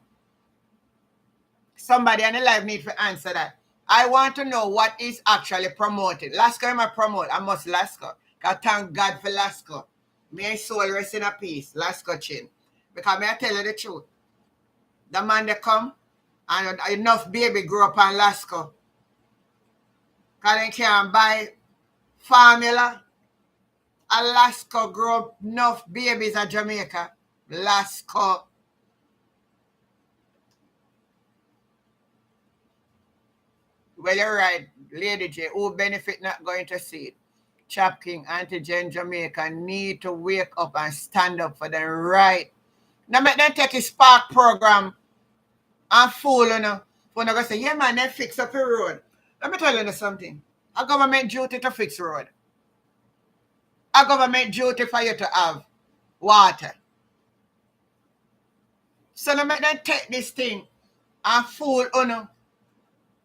Somebody on the live need to answer that. I want to know what is actually promoted. Lasco him I promote. I must Lasco. Because thank God for Lasco. May his soul rest in a peace. Lasco chin. Because may I tell you the truth. The man they come and enough baby grow up on Lasco. Because they can't buy formula. Alaska grow up enough babies in Jamaica. Lasco. Well, you're right, Lady J. Who benefit not going to see it? Chap King, Auntie Jen Jamaica need to wake up and stand up for the right. Now make them take a spark program and fool you know. When they go say, yeah man, they fix up a road. Let me tell you something. A government duty to fix road. A government duty for you to have water. So now make them take this thing and fool you know.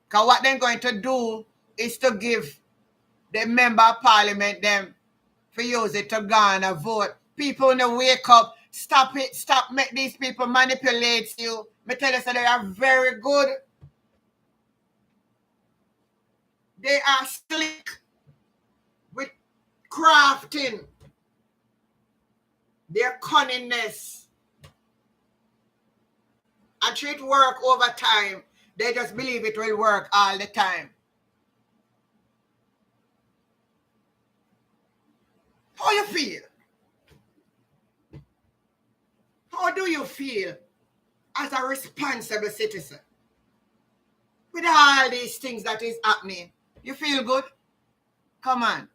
Because what they're going to do is to give the member of parliament them for use it to go and vote. People in the wake up, stop it, stop make these people manipulate you. Me tell you so they are very good. They are slick with crafting. Their cunningness. And treat work over time. They just believe it will work all the time. How you feel? How do you feel as a responsible citizen with all these things that is happening? You feel good? Come on.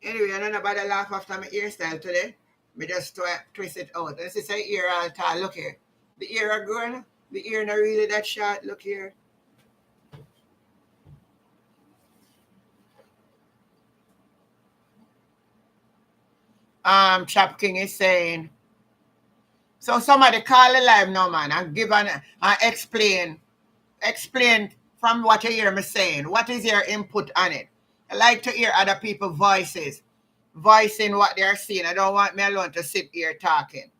Anyway, I don't know about the laugh after my hairstyle today. Me just twist it out. This is a ear all time. Look here. The ear are growing. The ear not really that short. Look here. Chap King is saying, so somebody call the live now, man, and give and explain explain from what you hear me saying. What is your input on it? I like to hear other people's voices, voicing what they're seeing. I don't want me alone to sit here talking.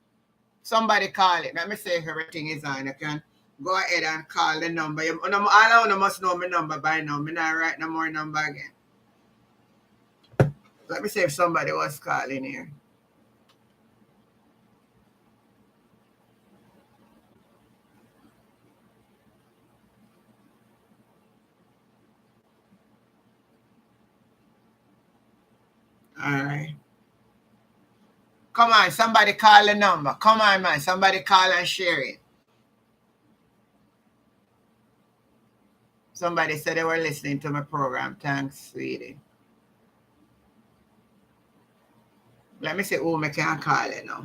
Somebody call it. Let me say if everything is on. You can go ahead and call the number. All of you must know my number by now. I'm not write no more number again. Let me see if somebody was calling here. All right. Come on, somebody call the number. Come on, man. Somebody call and share it. Somebody said they were listening to my program. Thanks, sweetie. Let me see who I can call it now.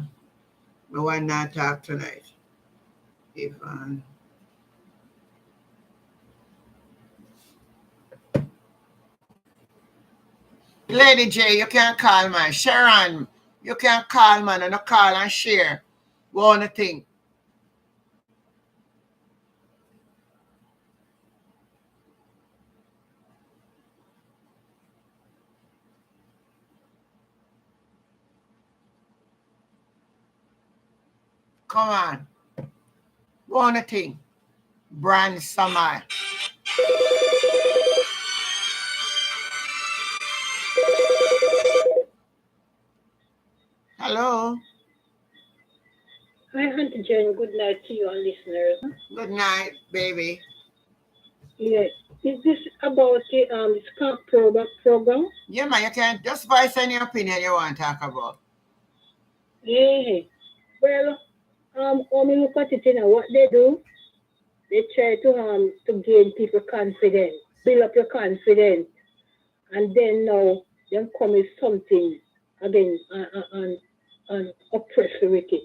I want not talk tonight. Ivan. Lady J, you can call, man. Sharon, you can call, man, and call and share. One thing. Come on. One thing. Brand summer. Hello. Hi, Auntie Jen. Good night to you and listeners. Good night, baby. Yeah. Is this about the SCAP program? Yeah, man, you can just voice any opinion you want to talk about. Yeah. Well, when you look at it, what they do, they try to gain people confidence, build up your confidence, and then now them come with something again and oppress you with it.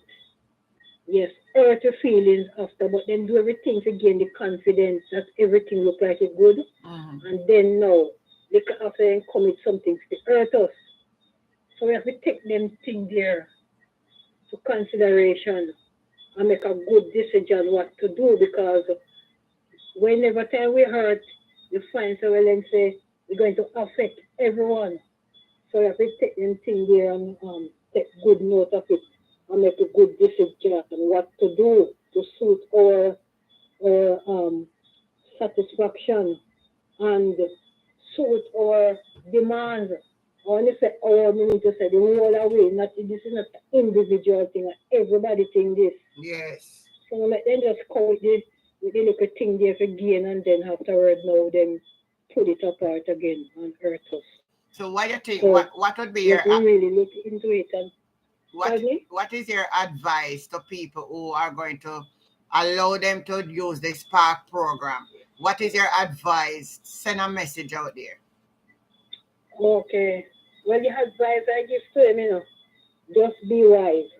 Yes, hurt your feelings after, but then do everything to gain the confidence that everything look like it's good. And then now, look after them come with something to hurt us. So we have to take them things there to consideration and make a good decision what to do, because whenever time we hurt, you find so well and say we're going to affect everyone. So we have to take them things there and take good note of it and make a good decision on what to do to suit our satisfaction and suit our demands. I want to say our, meaning to say the whole away. Not this is not an individual thing. Everybody think this. Yes. So let them just come with the little thing there again, and then afterward now then put it apart again and hurt us. So what do you think? So what would be you your have to really look into it and what is your advice to people who are going to allow them to use the Spark program? What is your advice? Send a message out there. okay. Well, the advice I give to them, just be wise.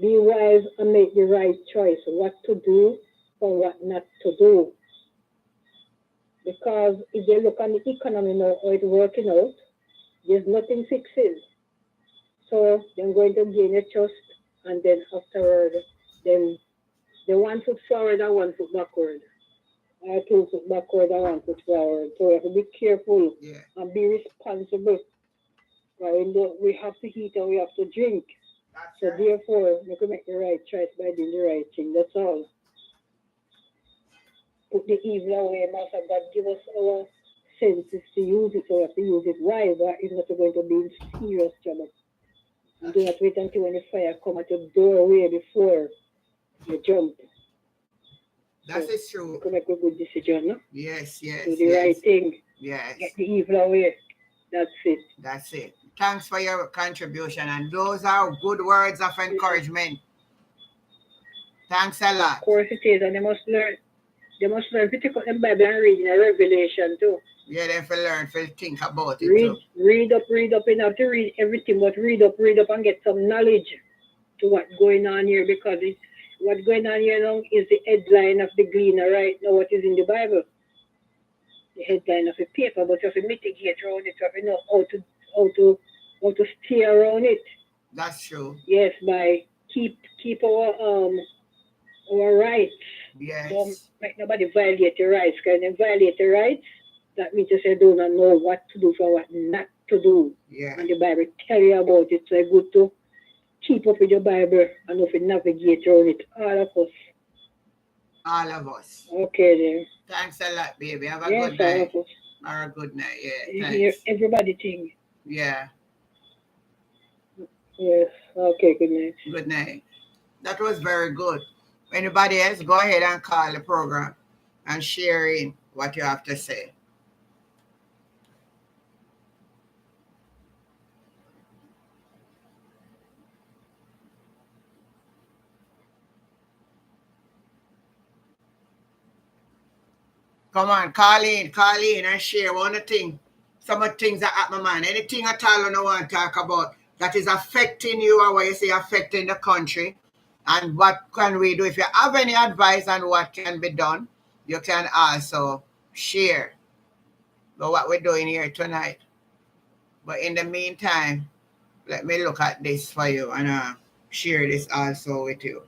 Be wise and make the right choice, what to do or what not to do. Because if they look on the economy now, how it's working out, there's nothing fixes. So they're going to gain a trust, and then afterward, then they one foot forward and one foot backward. Or 2 foot backward and 1 foot forward. So we have to be careful and be responsible. Right? We have to eat and we have to drink. So therefore, we can make the right choice by doing the right thing. That's all. Put the evil away. Master God give us our senses to use it, so we have to use it wise, or if not, we're going to be in serious trouble. And do not wait until when the fire come at your doorway before you jump. That is true. You can make a good decision, no? Yes. Do the right thing. Yes. Get the evil away. That's it. Thanks for your contribution, and those are good words of encouragement. Thanks a lot. Of course it is, and they must learn. They must learn to take out the Bible and read in a Revelation too. Yeah, they have to learn to think about it read, too. Read up. You have to read everything, but read up and get some knowledge to what's going on here, because what's going on here now is the headline of the Gleaner right now, what is in the Bible. The headline of the paper, but you have to mitigate around it, you have to know how to steer around it. That's true. Yes, by keep our rights Don't Yes. make nobody violate your rights. Because they violate your rights, that means you say do not know what to do for what not to do. Yeah. And the Bible tell you about it. So it's good to keep up with your Bible and if you navigate around it. All of us. All of us. Okay then. Thanks a lot, baby. Have a Yes, good all night. of us. Or a good night. Yeah. Hear Thanks. everybody think. Yeah. Yes. Okay, good night. Good night. That was very good. Anybody else, go ahead and call the program and share in what you have to say. Come on, call in and share one thing. Some of the things that at my mind. Anything at all you want to talk about that is affecting you or what you say affecting the country. And what can we do? If you have any advice on what can be done, you can also share. But what we're doing here tonight. But in the meantime, let me look at this for you and share this also with you.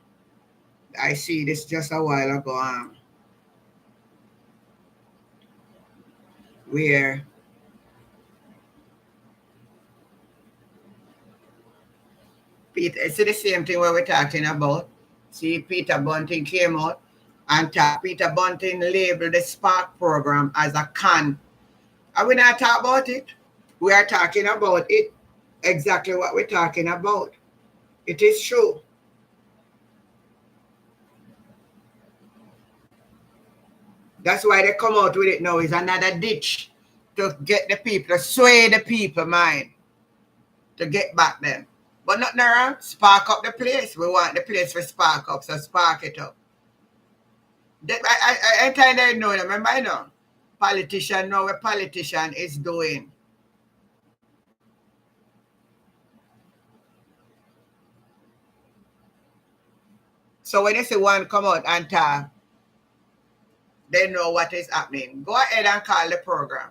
I see this just a while ago where Peter, it's the same thing where we're talking about. See, Peter Bunting came out and Peter Bunting labeled the Spark program as a con. And we're not talking about it. We are talking about it. Exactly what we're talking about. It is true. That's why they come out with it now. It's another ditch to get the people, to sway the people mind, to get back them. But nothing wrong. Spark up the place. We want the place to spark up, so spark it up. I kind of know, remember, I know. Politician know what politician is doing. So when you see one come out and talk, they know what is happening. Go ahead and call the program.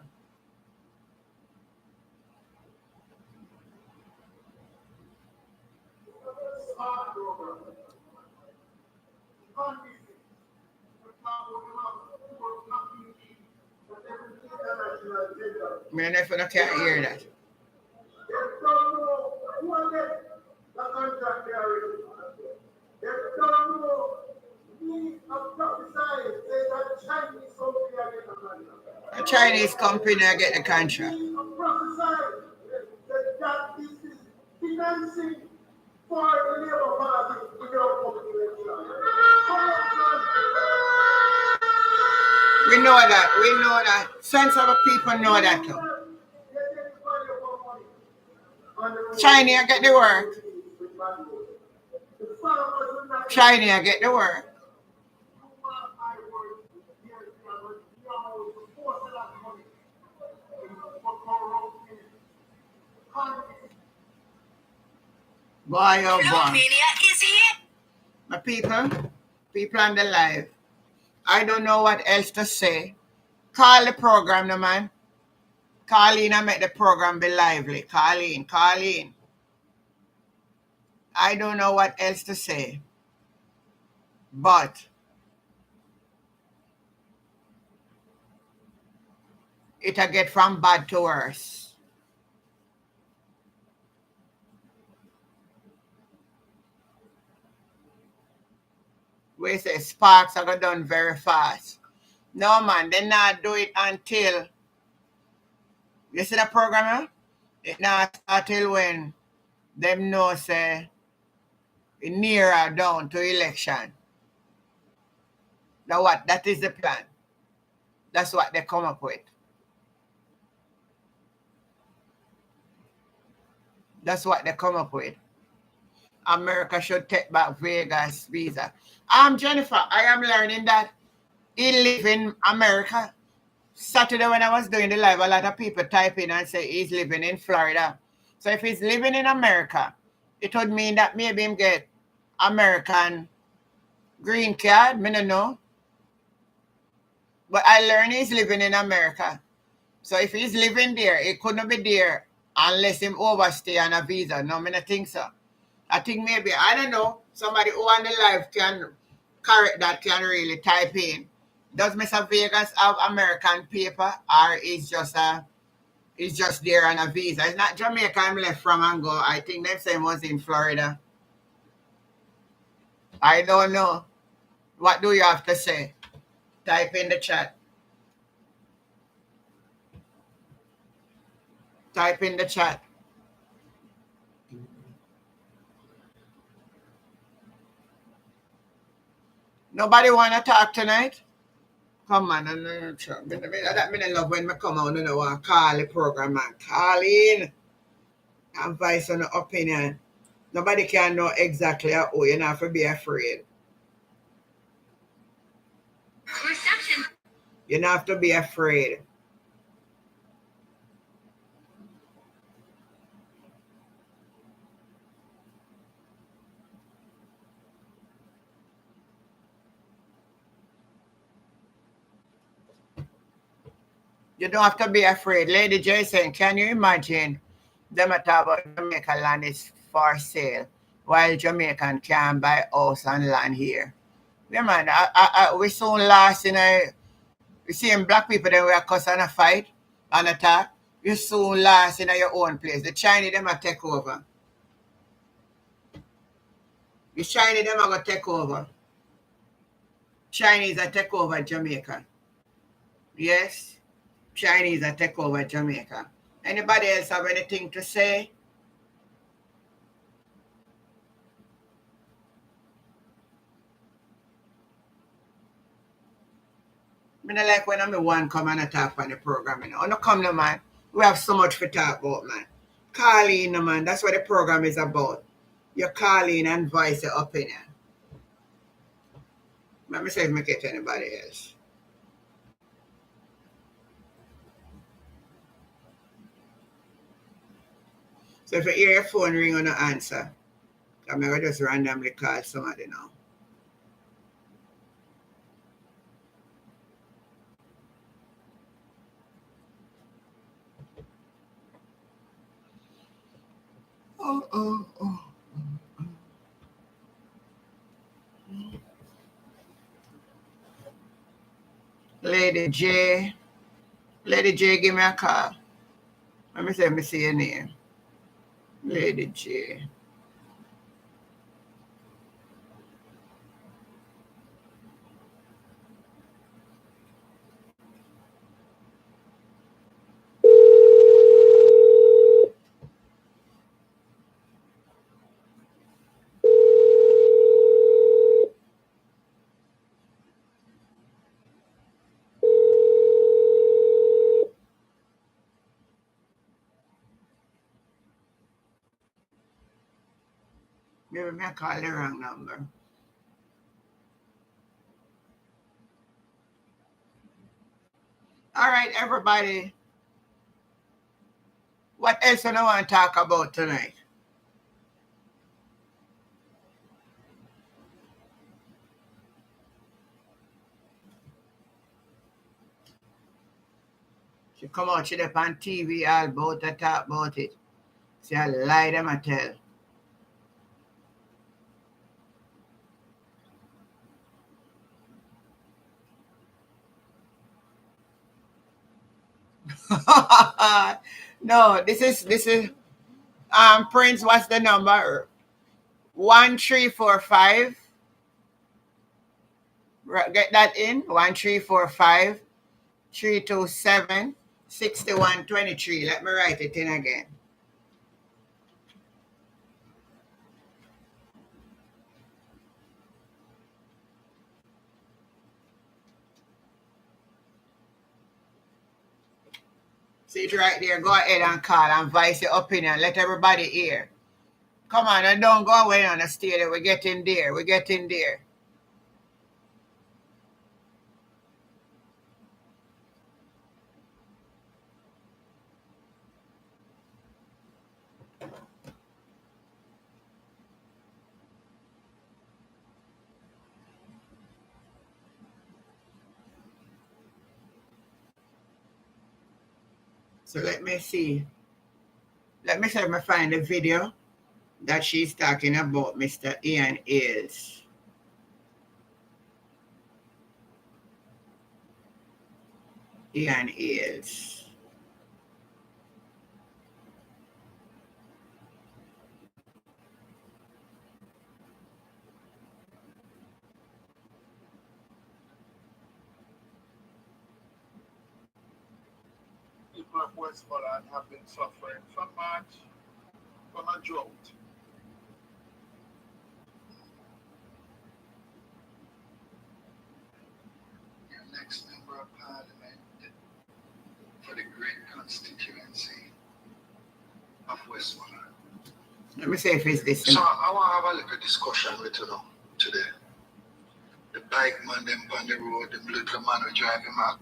I mean, if you can't hear that. A Chinese company get the contract. We know that. We know that. Sensible people know that too. China get the work. China get the work. Boy, oh boy. My people on the live. I don't know what else to say. Call the program, no man. Call in and make the program be lively. Call in. I don't know what else to say. But it'll get from bad to worse. We say sparks are done very fast. No man, they not do it until you see the program, it not start till when them know say it nearer down to election. Now what? That is the plan. That's what they come up with. That's what they come up with. America should take back Vegas visa. Jennifer, I am learning that he live in America. Saturday when I was doing the live, a lot of people type in and say he's living in Florida. So if he's living in America, it would mean that maybe him get American green card. I don't know. But I learned he's living in America. So if he's living there, he couldn't be there unless him overstay on a visa. No, I don't think so. I think maybe, I don't know, somebody who on the live can correct that can really type in. Does Mr. Vegas have American paper, or is just there on a visa? It's not Jamaica I'm left from and go. I think them same was in Florida. I don't know. What do you have to say? Type in the chat. Type in the chat. Nobody want to talk tonight? Come on, I love when I come out and I want to call the program, man. Call in and voice on the opinion. Nobody can know exactly how you don't have to be afraid. Reception. You don't have to be afraid. You don't have to be afraid. Lady Jason, can you imagine them talk about Jamaica land is for sale while Jamaican can buy house and land here? Yeah, man, we soon lost in a. We see black people, then we are cuss and a fight and attack. You soon lost in your own place. The Chinese, them a take over. The Chinese, them are going to take over. Chinese are take over Jamaica. Yes, Chinese are take over Jamaica. Anybody else have anything to say? I don't like when I'm the one come and talk on the program. You know, no come no man. We have so much to talk about, man. Call in, no, man. That's what the program is about. You call in and voice your opinion. Let me see if I get anybody else. So if you hear your phone ring on the answer, I'm going to just randomly call somebody now. Oh. Lady J. Lady J, give me a call. Let me see your name. Lady J. Maybe I call the wrong number. All right, everybody. What else do I want to talk about tonight? She come out, she up on TV all about to talk about it. See, I lie them I tell. No, this is Prince, what's the number? 1345. Get that in. 1345 327 6123. Let me write it in again. See it right there. Go ahead and call and voice your opinion. Let everybody hear. Come on, and don't go away on the stay there. We're getting there. We're getting there. So let me see. Let me see if I find the video that she's talking about Mr. Ian is. Ian Hales. People of Westmoreland have been suffering from a drought. Your next member of parliament for the great constituency of Westmoreland. Let me see if it's this. So I want to have a little discussion with you now today. The bike man, them on the road, them little man who drive him out.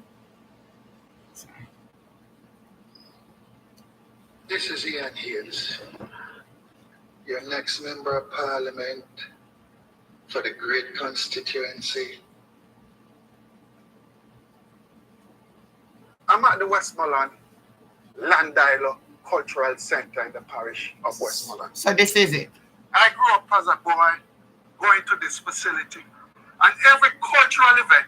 This is Ian Hales, your next member of parliament for the great constituency. I'm at the Westmoreland Land Dialogue Cultural Center in the parish of Westmoreland. So this is it. I grew up as a boy going to this facility, and every cultural event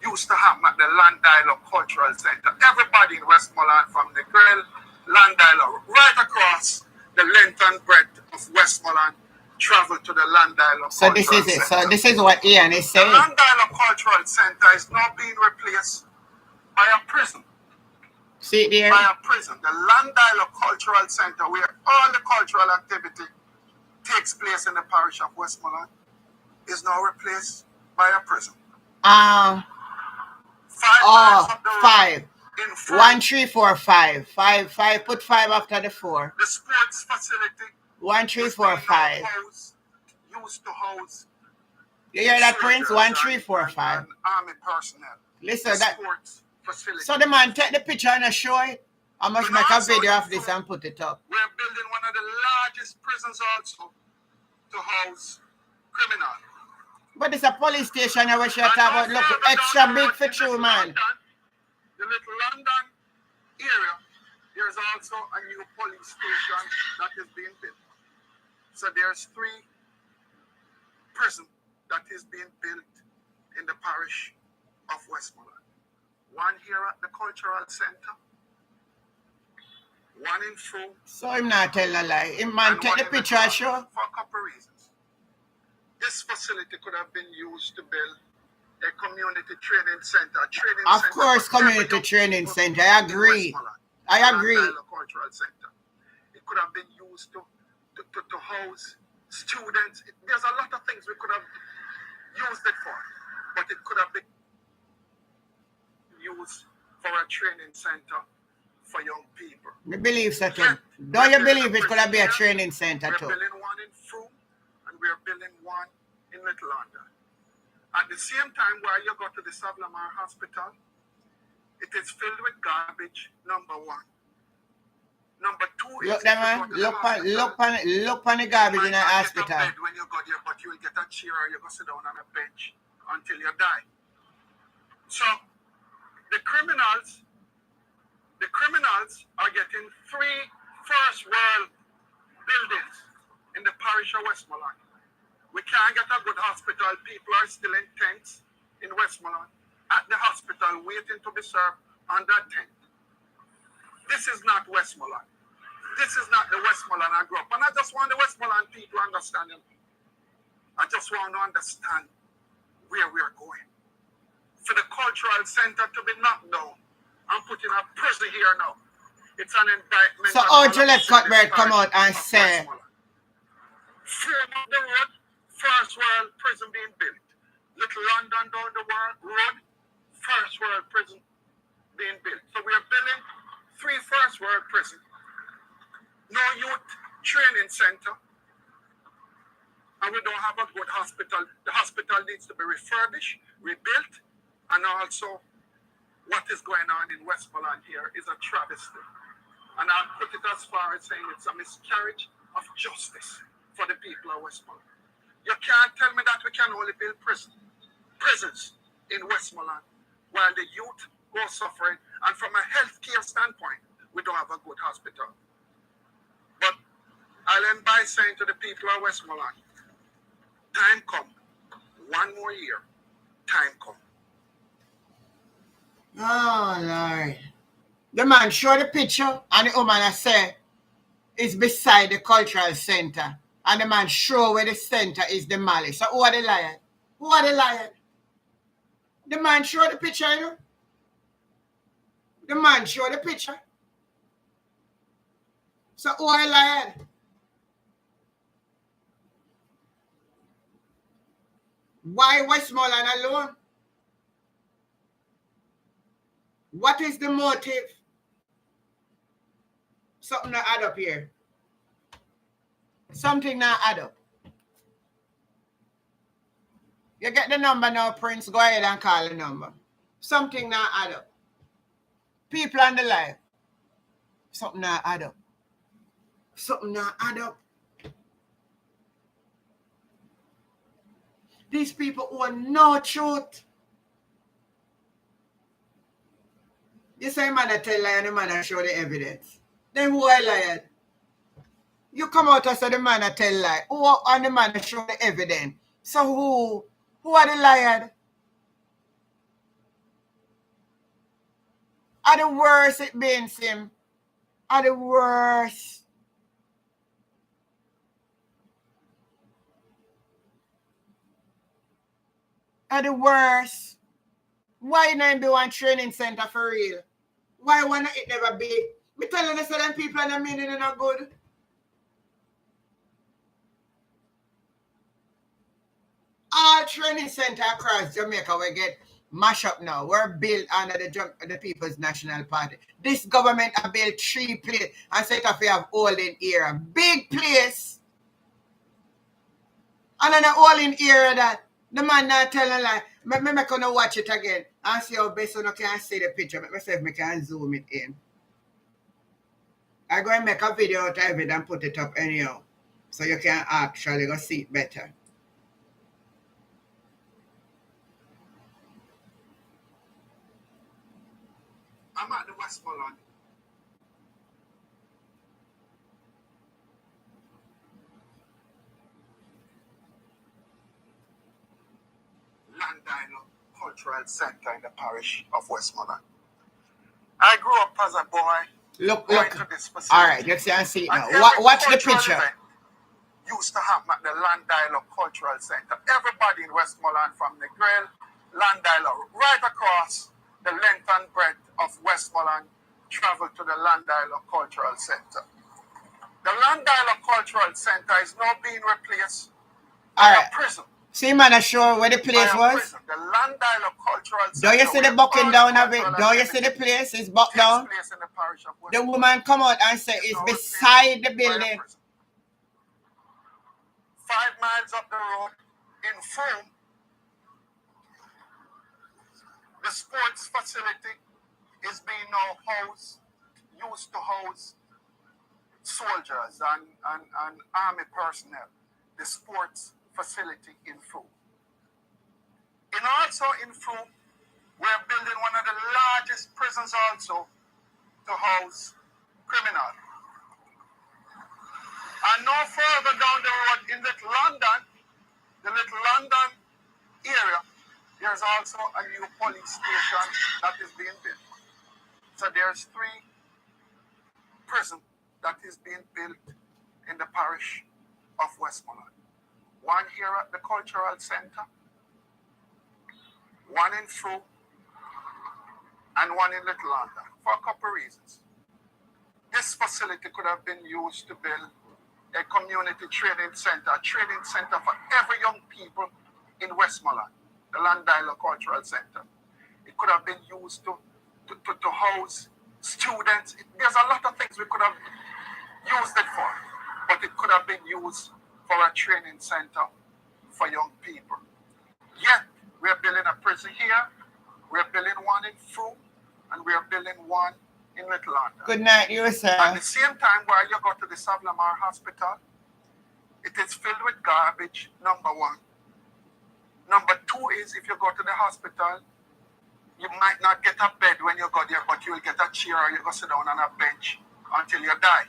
used to happen at the Land Dialogue Cultural Center. Everybody in Westmoreland, from the Grill, Land Dialogue, right across the length and breadth of Westmoreland, travel to the Land Dialogue So Cultural this is it. Center. So this is what Ian is The saying. Land Dialogue Cultural Center is now being replaced by a prison. See it there? By a prison. The Land Dialogue Cultural Center, where all the cultural activity takes place in the parish of Westmoreland, is now replaced by a prison. 5 miles up the road 5. in front. 1, 3, 4, 5. 5. Put 5 after the 4. The sports facility 1, 3, is 4, being 5. used to house You hear that, Prince? soldiers 1, 3, 4, 5. and army personnel. Listen, The that. sports facility. So the man take the picture and show it. I must make a video of this and put it up. We're building one of the largest prisons also to house criminals. But it's a police station where she talk about look extra big for true, man. The little London area, there's also a new police station that is being built. So there's 3 prisons that is being built in the parish of Westmoreland. One here at the cultural center, one in Fru. So him not tell a lie. Him man take the picture and show. For a couple of reasons. This facility could have been used to build a community training center. Of course, community training center. I agree. I agree. Cultural center. It could have been used to house students. There's a lot of things we could have used it for, but it could have been used for a training center for young people. We believe so too. Don't you believe it could have been a training center too? We're building one in Fru, and we're building one in Little London. At the same time, while you go to the Savlamar Hospital, it is filled with garbage, number 1. Number 2 Look, man, look on the garbage in the hospital. Bed when you go there, but you will get a chair or you go sit down on a bench until you die. So the criminals are getting 3 first world buildings in the parish of Westmoreland. We can't get a good hospital. People are still in tents in Westmoreland at the hospital waiting to be served on that tent. This is not Westmoreland. This is not the Westmoreland I grew up. And I just want the Westmoreland people to understand it. I just want to understand where we are going. For the cultural center to be knocked down and put in a prison here now. It's an indictment. So how do you let Cuthbert come out and say? Frame up the road, first world prison being built. Little London down the road, first world prison being built. So we are building 3 first world prisons. No youth training center. And we don't have a good hospital. The hospital needs to be refurbished, rebuilt, and also what is going on in Westmoreland here is a travesty. And I'll put it as far as saying it's a miscarriage of justice for the people of Westmoreland. You can't tell me that we can only build prisons in Westmoreland while the youth go suffering. And from a healthcare standpoint, we don't have a good hospital. But I'll end by saying to the people of Westmoreland, time come. 1 more year, time come. Oh, Lord. The man show the picture and the woman I say it's beside the cultural center. And the man show where the center is the Mali. So who are the liar? Who are the liar? The man show the picture, you know? The man show the picture. So who are the liar? Why Westmoreland alone? What is the motive? Something not add up here. Something not add up. You get the number now, Prince. Go ahead and call the number. Something not add up. People on the live. Something not add up. Something not add up. These people who are no truth. You say man I tell lie and the man I show the evidence. Then who are lied? You come out and say the man I tell lie. Who are the man I show the evidence? So who are the liars? Are the worst it means him? Are the worst? Are the worst? Why not be one training center for real? Why wanna it never be? Me telling you certain people and the meaning are not good. All training center across Jamaica we get mash up now. We're built under the People's National Party. This government have built 3 places and set up we have holding era. Big place. And then the holding era that the man not telling lie. Me gonna watch it again and see how best you can see the picture. Let me see if I can zoom it in. I'm going to make a video out of it and put it up anyhow. So you can actually go see it better. I'm at the Westmoreland. Landine Cultural Center in the parish of Westmoreland. I grew up as a boy. Look. To this facility. All right, let's see it now. Watch the picture. Used to happen at the Landine Cultural Center. Everybody in Westmoreland from the Grill, Landine, right across the length and breadth of Westmoreland, traveled to the Landine Cultural Center. The Landine Cultural Center is now being replaced by a prison. See, man, I show where the place was. The Landine Cultural Center. Do you see the bucking down of it? Do you see the place? It's bucked down. The woman come out and say it's beside the building. 5 miles up the road in Fulham, the sports facility is being now used to house soldiers and army personnel. The sports facility in Fulham. And also in Fulham, we're building one of the largest prisons also to house criminals. And no further down the road in Little London, the Little London area, there's also a new police station that is being built. So there's 3 prisons that is being built in the parish of Westmoreland. One here at the Cultural Center, one in Fulham, and one in Little London, for a couple of reasons. This facility could have been used to build a community training center, a training center for every young people in Westmoreland, the Landine Cultural Center. It could have been used to house students. There's a lot of things we could have used it for, but it could have been used for a training center for young people. Yet, we're building a prison here, we're building one in Fulham, and we're building one in Little London. Good night, you sir. At the same time, while you go to the Savlamar Hospital, it is filled with garbage, number 1. Number 2 is, if you go to the hospital, you might not get a bed when you go there, but you will get a chair or you go sit down on a bench until you die.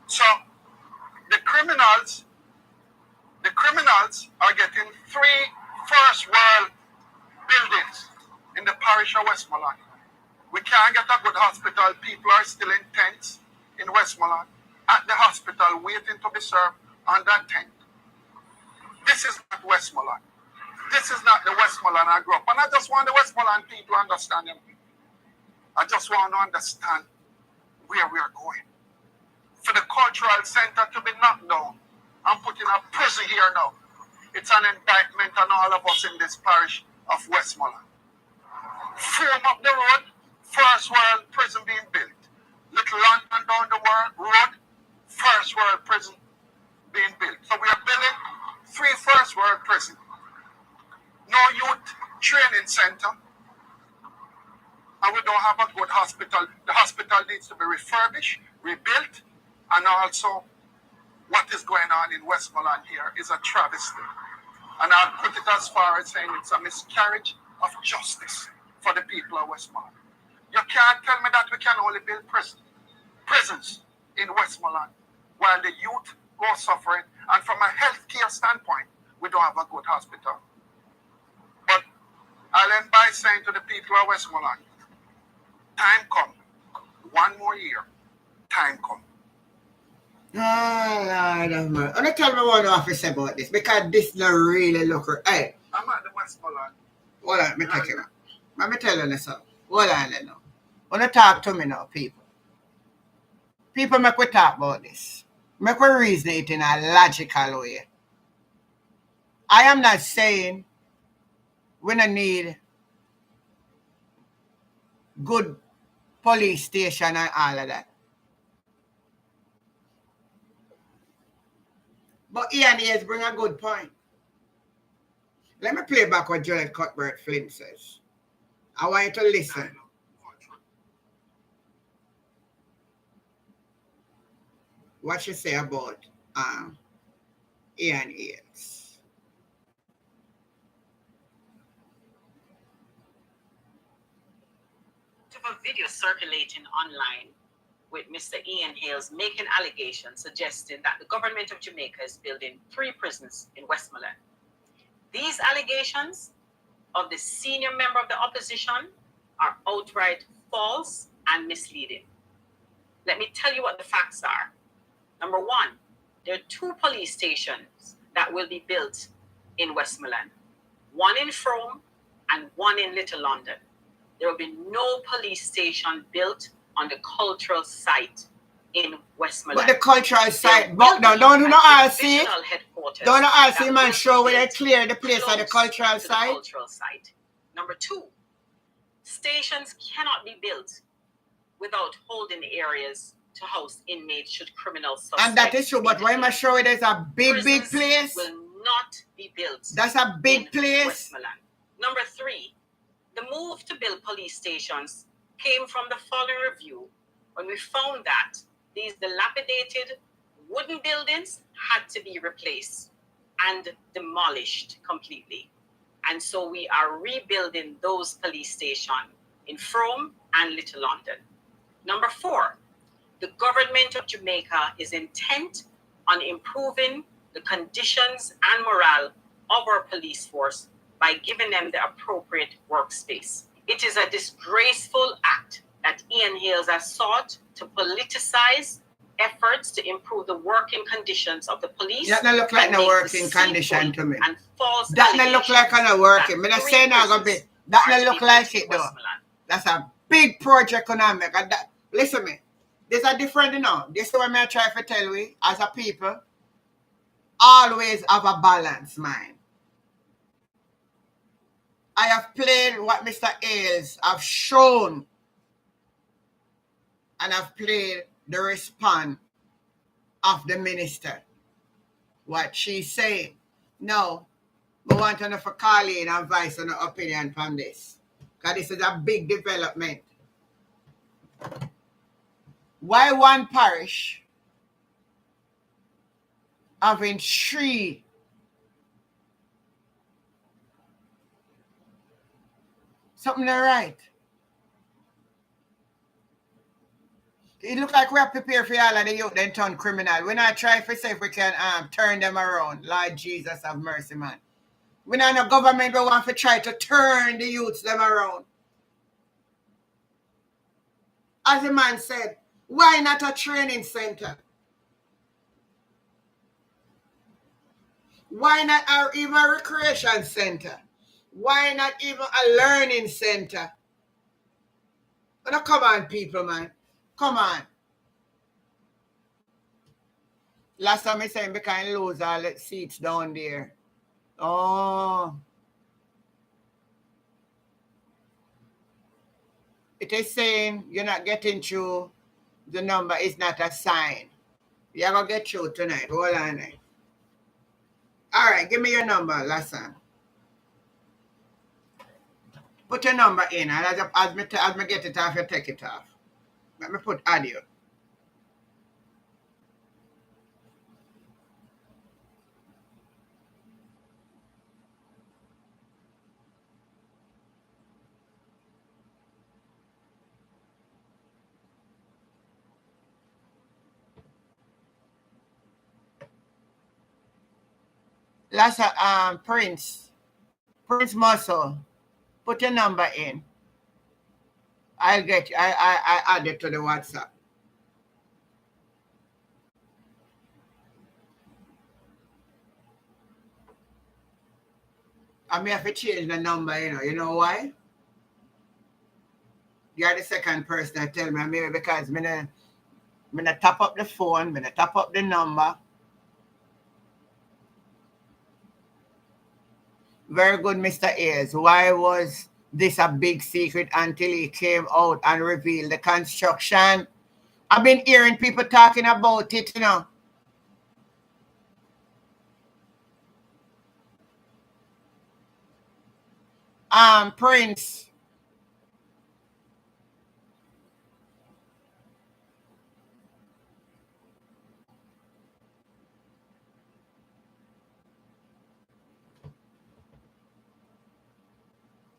So, the criminals are getting 3 first world buildings. in the parish of Westmoreland. We can't get a good hospital. People are still in tents in Westmoreland at the hospital waiting to be served on that tent. This is not Westmoreland. This is not the Westmoreland I grew up. And I just want the Westmoreland people to understand them. I just want to understand where we are going. For the cultural center to be knocked down and put in a prison here now, it's an indictment on all of us in this parish of Westmoreland. Frame up the road, first world prison being built. Little London down the road, first world prison being built. So we are building 3 first world prisons. No youth training center. And we don't have a good hospital. The hospital needs to be refurbished, rebuilt, and also what is going on in Westmoreland here is a travesty. And I'll put it as far as saying it's a miscarriage of justice for the people of Westmoreland. You can't tell me that we can only build prisons in Westmoreland while the youth go suffering. And from a healthcare standpoint, we don't have a good hospital. But I'll end by saying to the people of Westmoreland, time come. 1 more year. Time come. Oh, Lord of mercy. I'm not telling me what I have to say about this because this not really look right. Hey, I'm at the Westmoreland. hold on, let me take it out. Let me tell you something. Hold on now. When you talk to me now, people. People make we talk about this. Make we reason it in a logical way. I am not saying we don't need good police station and all of that. But Ian Hayes bring a good point. Let me play back what Joel Cuthbert Flynn says. I want you to listen. What you say about Ian Hayes. A video circulating online with Mr. Ian Hales making allegations suggesting that the government of Jamaica is building 3 prisons in Westmoreland. These allegations of the senior member of the opposition are outright false and misleading. Let me tell you what the facts are. Number 1, there are 2 police stations that will be built in Westmoreland, one in Frome and one in Little London. There will be no police station built on the cultural site in Westmoreland. But the cultural site, but no, don't do no RC. Don't no RC, man, show where they clear the place of the cultural site. Number 2, stations cannot be built without holding areas to house inmates should criminal suspects. And that is true, but why am I showing there's a big place? Will not be built. That's a big place. Westmoreland. Number 3, the move to build police stations came from the following review when we found that these dilapidated wooden buildings had to be replaced and demolished completely. And so we are rebuilding those police stations in Frome and Little London. Number 4, the government of Jamaica is intent on improving the conditions and morale of our police force by giving them the appropriate workspace. It is a disgraceful act that Ian Hales has sought to politicize efforts to improve the working conditions of the police. That not look like no working condition to me. And false that not look like no working. Me not say no go bit. That not look like it though. That's a big project economic. And that, listen me. This is different, you know. This is what I try to tell we as a people. Always have a balanced mind. I have played what Mr. Hales have shown, and I've played the response of the minister. What she's saying. No, we want to know for Carleen and advice on the opinion from this. Because this is a big development. Why one parish having 3 something not right. It look like we're prepared for all of the youth then turn criminal. We're not trying to see if we can turn them around. Lord Jesus have mercy, man. We not a government we want to try to turn the youths them around. As the man said, why not a training center? Why not even a recreation center? Why not even a learning center? Now, come on, people, man. Come on. Last time I said we can lose all the seats down there. Oh. It is saying you're not getting through. The number is not a sign. You're going to get through tonight. Hold on. All right, give me your number, Lassan. Put your number in, and as me get it off, you take it off. Let me put audio. Lassa, Prince Muscle, put your number in. I'll get you. I add it to the WhatsApp. I may have to change the number, You know why? You're the second person that tell me. Maybe because I'm gonna top up the phone, I'm gonna top up the number. Very good, Mr. Ayers. Why was this a big secret until he came out and revealed the construction? I've been hearing people talking about it, Prince.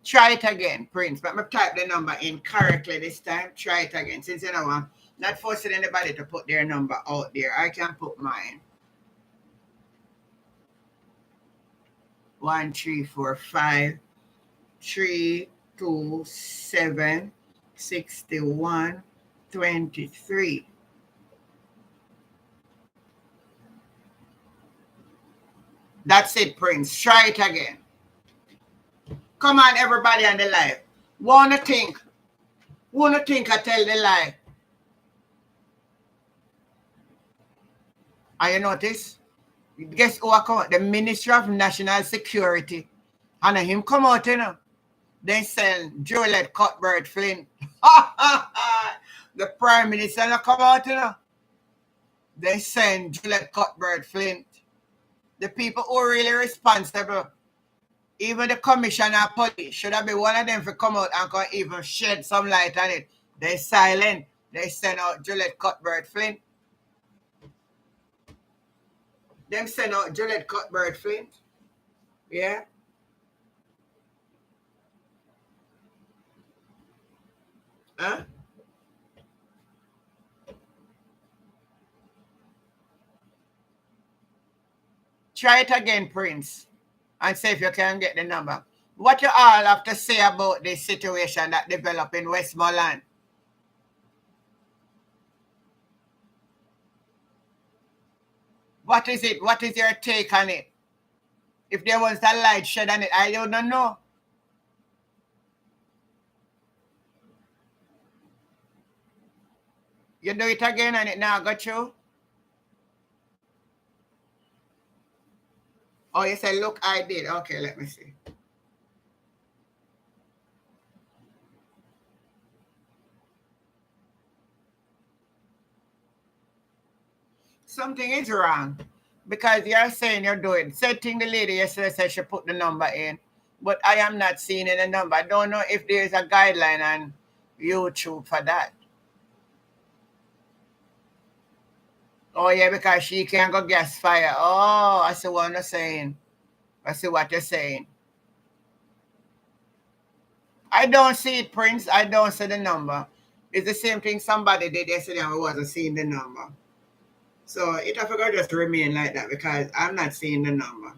Try it again, Prince. But me type the number in correctly this time. Try it again. Since I'm not forcing anybody to put their number out there, I can put mine. 1 3 4 5 3 2 7 61 23. That's it, Prince. Try it again. Come on, everybody on the live. Wanna think I tell the lie. And you notice? Guess who come out? The Ministry of National Security. And him come out, They send Juliet Cuthbert Flynn. The Prime Minister come out, They send Juliet Cuthbert Flynn. The people who are really responsible, even the commissioner of police, should have been one of them to come out and even shed some light on it. They silent. They send out Juliet Cuthbert Flynn. Them send out Juliet Cuthbert Flynn. Yeah. Huh? Try it again, Prince, and see if you can get the number. What you all have to say about this situation that developed in Westmoreland? What is it? What is your take on it? If there was a light shed on it, I don't know. You do it again and it now got you? Oh, you said, look, I did. Okay, let me see. Something is wrong because you're saying you're doing. Setting the lady yesterday said she put the number in, but I am not seeing any number. I don't know if there's a guideline on YouTube for that. Oh, yeah, because she can't go gas fire. Oh, I see what you're saying. I see what you're saying. I don't see it, Prince. I don't see the number. It's the same thing somebody did yesterday and we wasn't seeing the number. So it I forgot just to remain like that because I'm not seeing the number.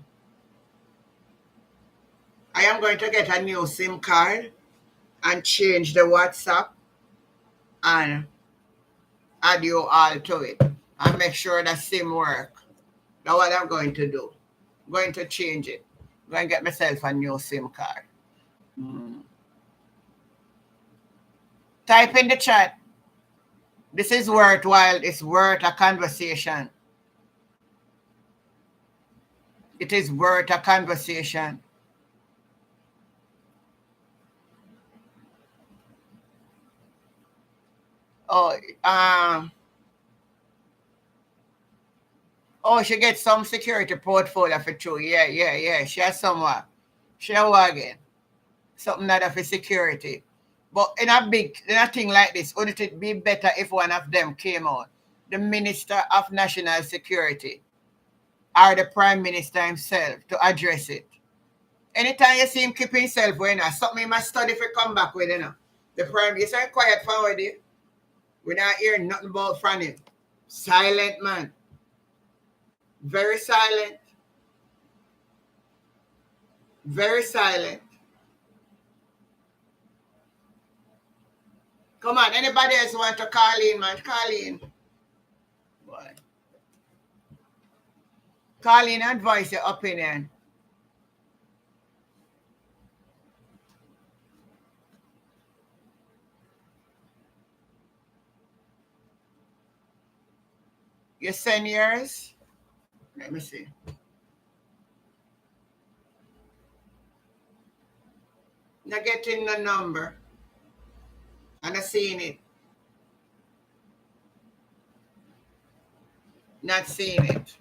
I am going to get a new SIM card and change the WhatsApp and add you all to it and make sure the SIM work. That's what I'm going to do. I'm going to change it. I'm going to get myself a new SIM card. Type in the chat. This is worthwhile. It's worth a conversation. It is worth a conversation. Oh, she gets some security portfolio for true. Yeah. She has somewhere. She has again. Something like that for security. But in a thing like this, wouldn't it be better if one of them came out? The Minister of National Security or the Prime Minister himself to address it. Anytime you see him keep himself, something he must study if he come back with, The Prime Minister is quiet forward. We're not hearing nothing about from him. Silent man. Very silent. Very silent. Come on, anybody else want to call in, man? Call in. Boy. Call in and voice your opinion. You send yours? Let me see. Not getting the number. I'm not seeing it. Not seeing it.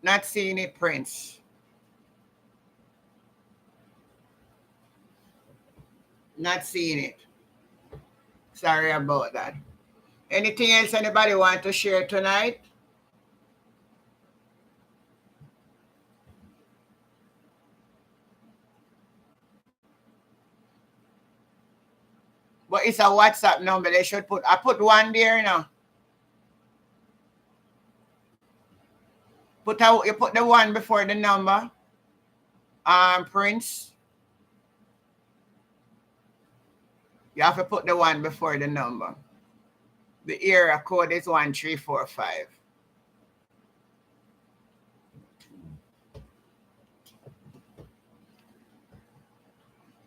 Not seeing it, Prince. Not seeing it. Sorry about that. Anything else anybody want to share tonight? But it's a WhatsApp number. They should I put one there now. You put the one before the number. Prince. You have to put the one before the number. The area code is 1345.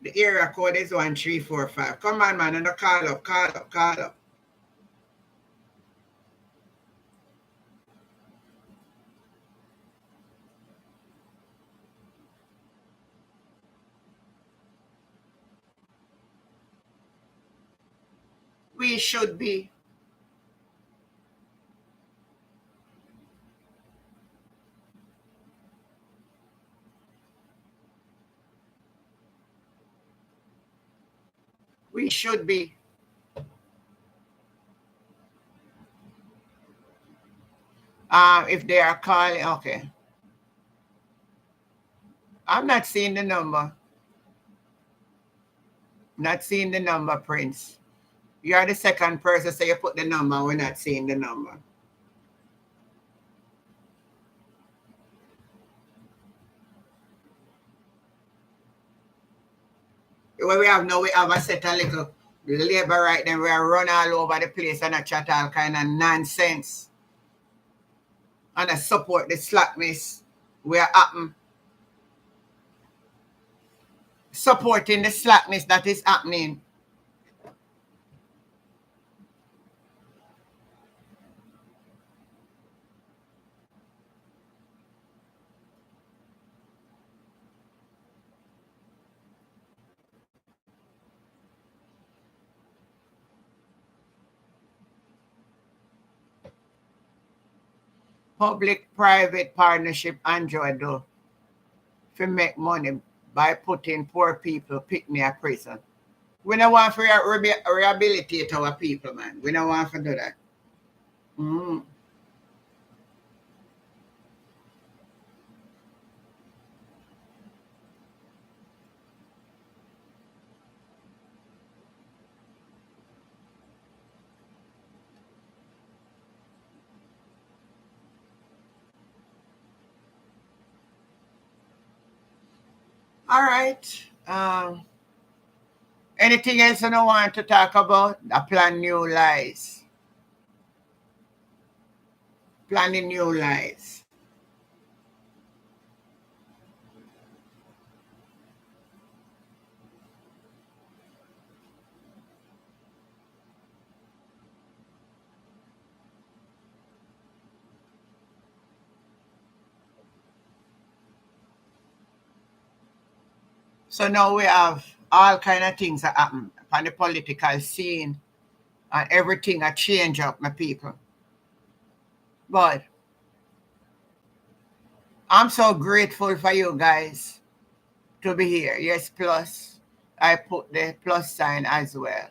The area code is 1345. Come on, man, and call up. We should be. We should be. If they are calling, okay. I'm not seeing the number. Not seeing the number, Prince. You are the second person, so you put the number. We're not seeing the number. When we have a set a little labor right then. We are run all over the place and a chat all kind of nonsense. And I support the slackness. We are supporting the slackness that is happening. Public-private partnership Android do to make money by putting poor people picnic a prison. We don't want to rehabilitate our people, man. We don't want to do that. All right. Anything else you don't want to talk about? I plan new lies. Planning new lies. So now we have all kind of things that happen on the political scene, and everything a change up, my people. But I'm so grateful for you guys to be here. Yes, plus I put the plus sign as well.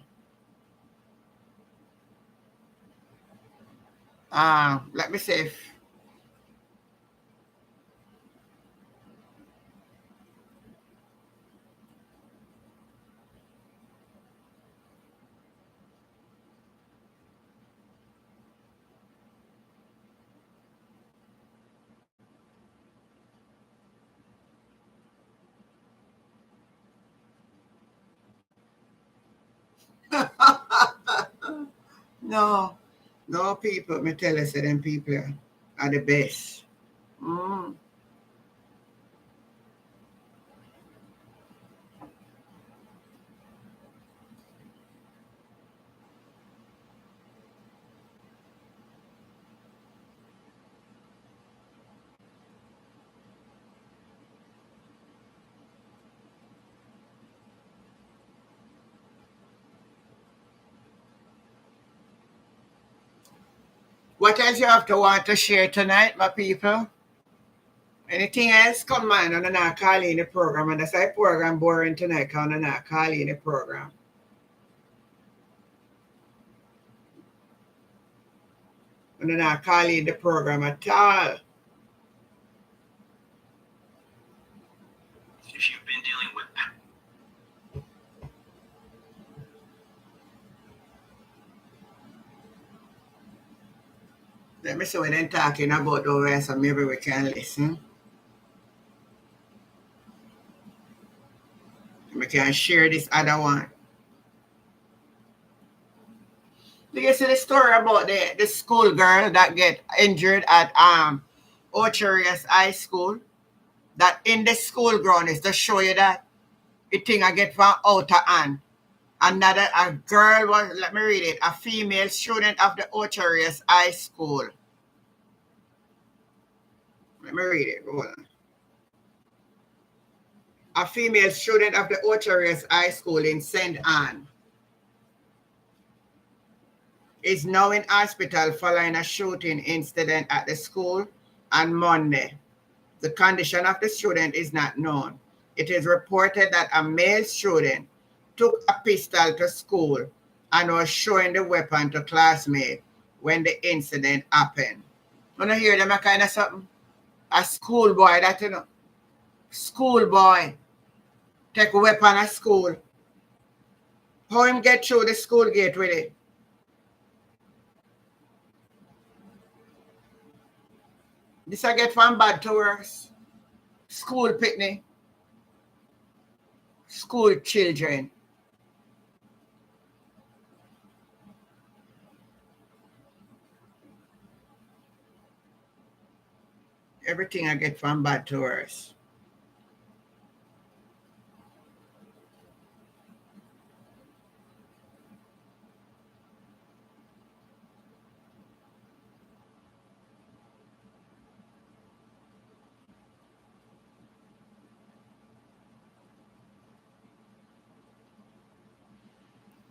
Let me see if no, no people, me tell you, say them people are the best. Mm. What else you have to want to share tonight, my people? Anything else? Come on, I'm not calling the program, and that's why program boring tonight, because I'm not calling the program. I'm not calling the program at all. If you've been dealing with Let me see what they're talking about over here, so maybe we can listen. We can share this other one. Do you see the story about the school girl that get injured at Ocherius High School? That in the school ground is to show you that the thing I get from out of hand. Another a girl was, let me read it, a female student of the Ocherius High School. Let me read it. Hold on. A female student of the Ocherius High School in St. Anne is now in hospital following a shooting incident at the school on Monday. The condition of the student is not known. It is reported that a male student took a pistol to school and was showing the weapon to classmates when the incident happened. When I hear them, I kind of something. A schoolboy that, you know, schoolboy take a weapon at school. How him get through the school gate with it? This I get from bad to worse. School picnic. School children. Everything I get from bad to worse.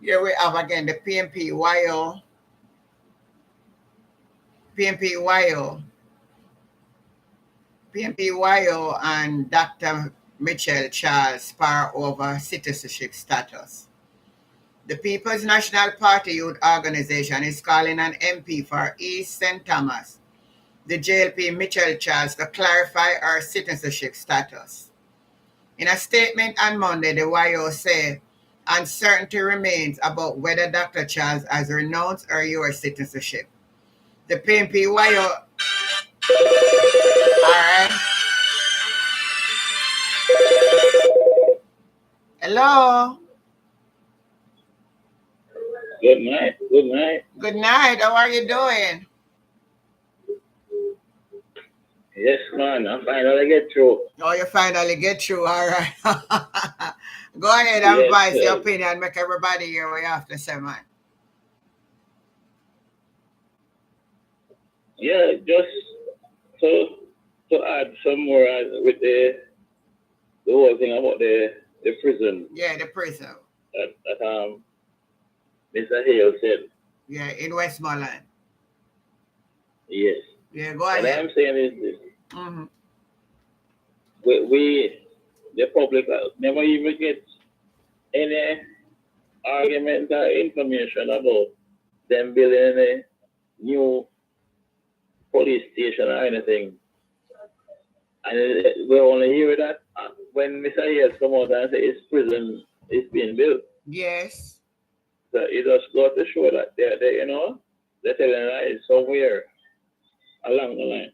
Here we have again the PMPYO. PMPYO and Dr. Mitchell Charles spar over citizenship status. The People's National Party Youth Organization is calling on MP for East St. Thomas, the JLP Mitchell Charles, to clarify our citizenship status. In a statement on Monday, the YO said uncertainty remains about whether Dr. Charles has renounced our U.S. citizenship. The PMPYO. All right. Hello. Good night. Good night. Good night. How are you doing? Yes, man. I finally get through. Oh, you finally get through. All right. Go ahead and Yes, voice your sir. opinion. Make everybody hear what you have to say, man. Yeah, just to add some more with the whole thing about the prison Yeah, the prison. that Mr. Hale said. Yeah, in Westmoreland. Yes. Yeah, go What ahead. I'm saying is this: Mm-hmm. we the public never even get any argument or information about them building a new police station or anything. And we only hear that when Mr. Hayes come out and say his prison is being built. Yes. So it just got to show that they're telling lies somewhere along the line.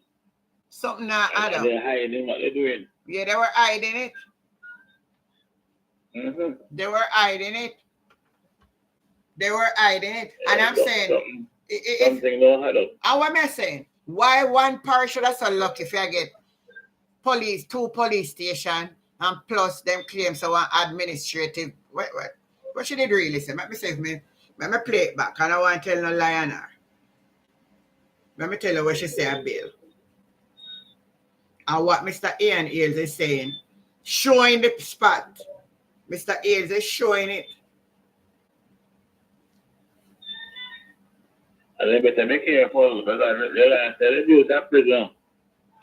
Something not add And up. they're hiding what they're doing. Yeah, they were hiding it. Mm-hmm. They were hiding it. They were hiding it. And I'm saying, something don't add up. and what am I saying? Why one parish should have so lucky if you get police, 2 police station, and plus them claims so one administrative. What should it really say? Let me say let me play it back. And I want to tell no lie on her. Let me tell you what she say a bill. And what Mr. Ian Ailes is saying, showing the spot. Mr. Ailes is showing it. And they better be careful because they reduce that prison.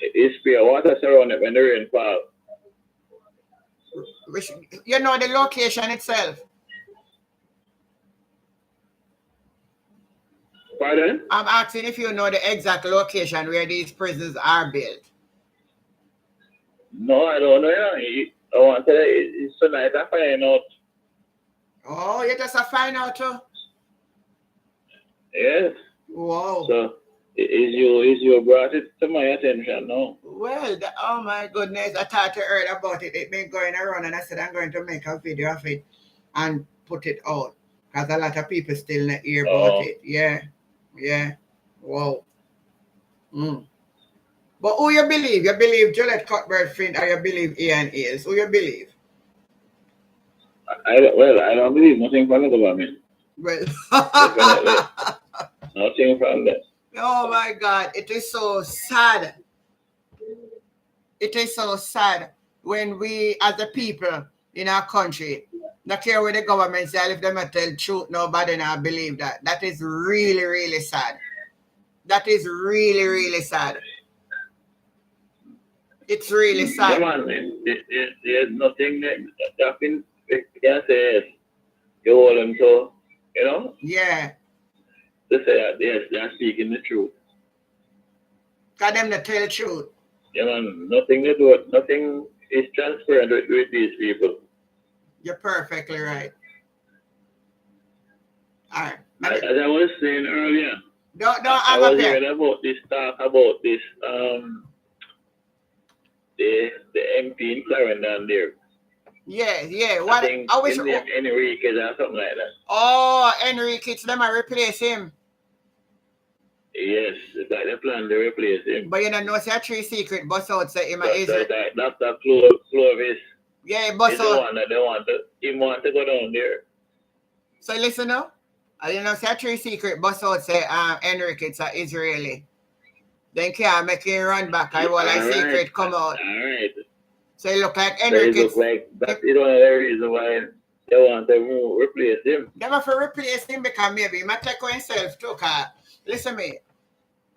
It's pure water surrounded when the rain falls. You know the location itself. Pardon? I'm asking if you know the exact location where these prisons are built. No, I don't know. I want to tell you, it's tonight I find out. Oh, you just find out too? Yes. Wow. So, is you brought it to my attention now? Well, oh my goodness, I thought you heard about it. It been going around and I said I'm going to make a video of it and put it out. Because a lot of people still not hear about it. Yeah. Yeah. Wow. Mm. But who you believe? You believe Juliet Cuthbert Flint or you believe Ian Ailes? Who you believe? I don't believe nothing from the government. Well, definitely nothing from them. Oh my God, it is so sad. It is so sad when we, as the people in our country, not care what the government say, if them not tell truth, nobody not believe that. That is really, really sad. That is really, really sad. It's really sad. Yeah, man, there's nothing that can say you hold them to, Yeah. To say that, yes, they're speaking the truth. Got them to tell the truth. Yeah, man, nothing to do it. Nothing is transparent with these people. You're perfectly right. All right. As I was saying earlier, I was hearing about this talk about this the MP in Clarendon there. Yeah. What? I wish Enrique or something like that. Oh, Enrique, them I replace him. Yes, it's like they plan to replace him. But you don't know, it's a true secret. Bust out say him is Dr. Clovis. Yeah, bust out. The one that they want to go down there. So listen now. I didn't know it's a true secret. Bust out say Enrique it's a Israeli. Then can't make him run back. I want a secret come out. Alright. So it look like Enrique. Look like that's one of the reasons why they want to replace him. They want to replace him because maybe he might take on himself too. Listen me.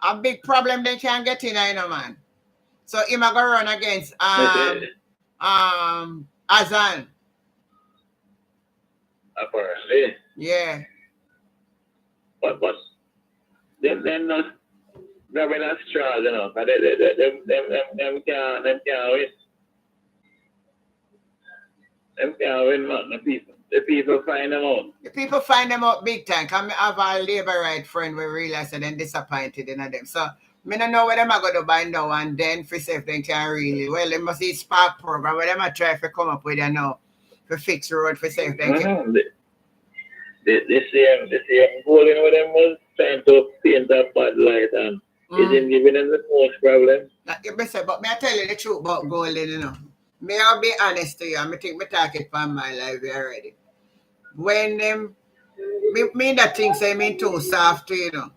A big problem they can't get in, man. So he might go run against Azan. Apparently. Yeah. But they're not grabbing at straws, but them can't win. Them can't win, man. The people find them out. The people find them out big time. Because I have a labor right friend we realize that they're disappointed in them. So, I don't know where them are going to buy now and then for say if they can really. Well, they must see Spark program where them are trying to come up with, for fix road for safe. Thank you. The same Golden with them was trying to paint a bad light and isn't giving them the most problem. But may I tell you the truth about Golden, you know? May I be honest to you? I think me talk it from my life already. When them me that thing say me too soft, you know.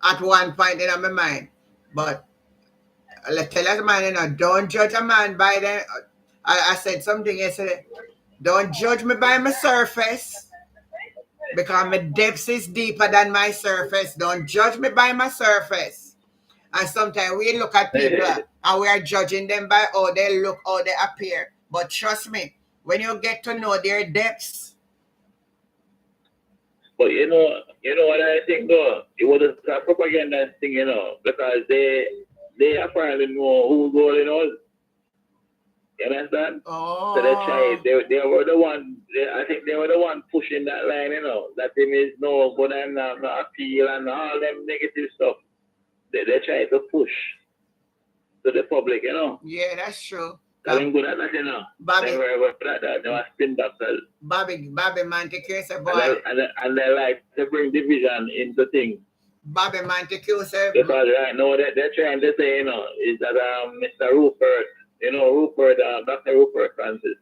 At one point in my mind. But let's tell us man, you know, don't judge a man by the I said something yesterday. Don't judge me by my surface. Because my depths is deeper than my surface. Don't judge me by my surface. And sometimes we look at people and we are judging them by how they look, how they appear. But trust me, when you get to know their depths. But you know what I think though? It was a propaganda thing, you know, because they apparently know who Golden was. You understand? Oh. So they tried. They were the one. I think they were the one pushing that line. You know, that him is no good and no appeal and all them negative stuff. They try to push to the public. You know. Yeah, that's true. I'm good at that. You know. Bobby. They were good at that. They were spin doctors. Bobby Montague said, boy. And they like to bring division into things. Bobby Montague said. Because right now they're trying to say, you know, is that Mr. Rupert. You know, Rupert, Dr. Rupert Francis.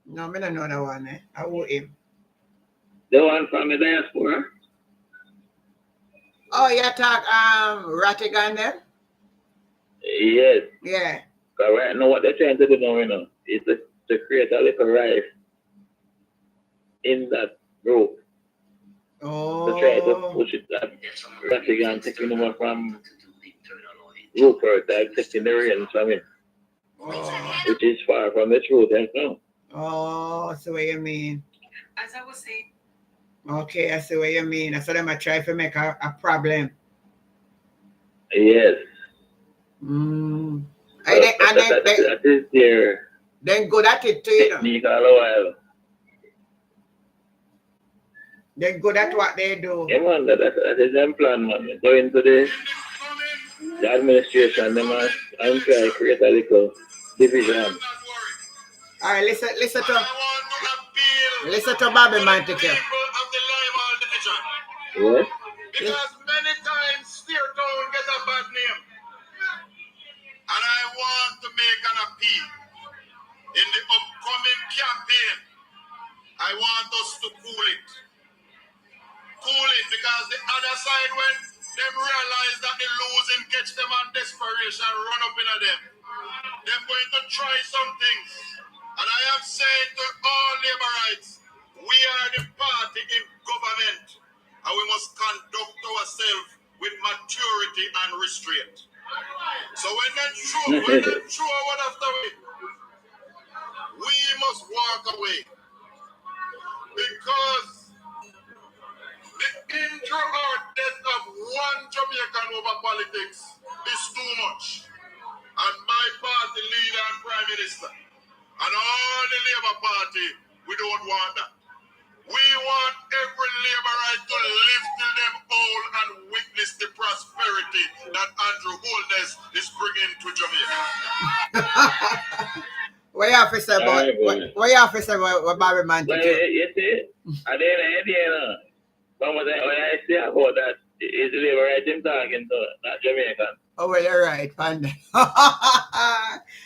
No, I don't know that one. I owe him. The one from the diaspora? Oh, you talk Rattigan then? Yes. Yeah. Because right now what they're trying to do now, you know, is to create a little rife in that group. Oh. To try to push it that Rattigan taking over from Rupert, like taking the reins from him. Oh. Which is far from the truth, you know. Oh, I see what you mean. As I was saying. Okay, I see what you mean. I saw them try to make a problem. Yes. That is their then good at it too, you know. Technique all a while. They're good at what they do. Yeah, man, that is them plan, man. Go into the administration, them and try to create a little division. All right, listen to Bobby Montague. Yes. Because many times Steertown get a bad name. And I want to make an appeal. In the upcoming campaign, I want us to cool it. Cool it, because the other side, when them realize that the losing catch them on desperation, run up in them. They're going to try some things. And I am saying to all laborites, we are the party in government. And we must conduct ourselves with maturity and restraint. So when they throw one after we must walk away. Because the injury or death of one Jamaican over politics is too much. And my party leader and prime minister and all the Labour Party, we don't want that. We want every Labourite to live till them old and witness the prosperity that Andrew Holness is bringing to Jamaica. What you have to say about Bobby Montague? Well, you see, at the end of the day, when I say about that, it's the Labourite I'm talking to, not Jamaican. Oh, well, you're right, Panda.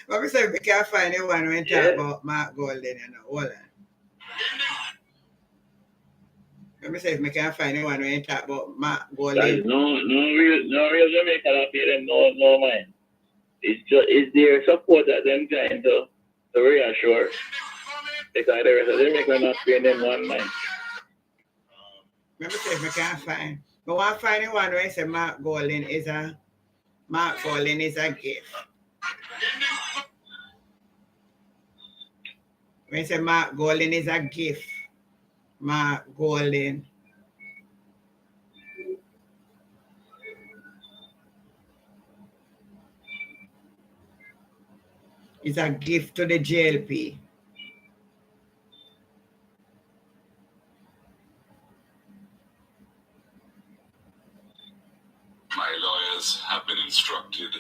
But we say we can't find anyone when talk about Mark Golden, you know. Hold on. Let me say if we can't find anyone when you talk about Mark Golden. No real Jamaican up here, no mind. It's their support that them trying to reassure. Because the rest of them are not paying them one mind. Let me say if we can't find. But want to find anyone when say Mark Golden is a gift. When you say Mark Golden is a gift, Mark Golden is a gift to the JLP. My lawyers have been instructed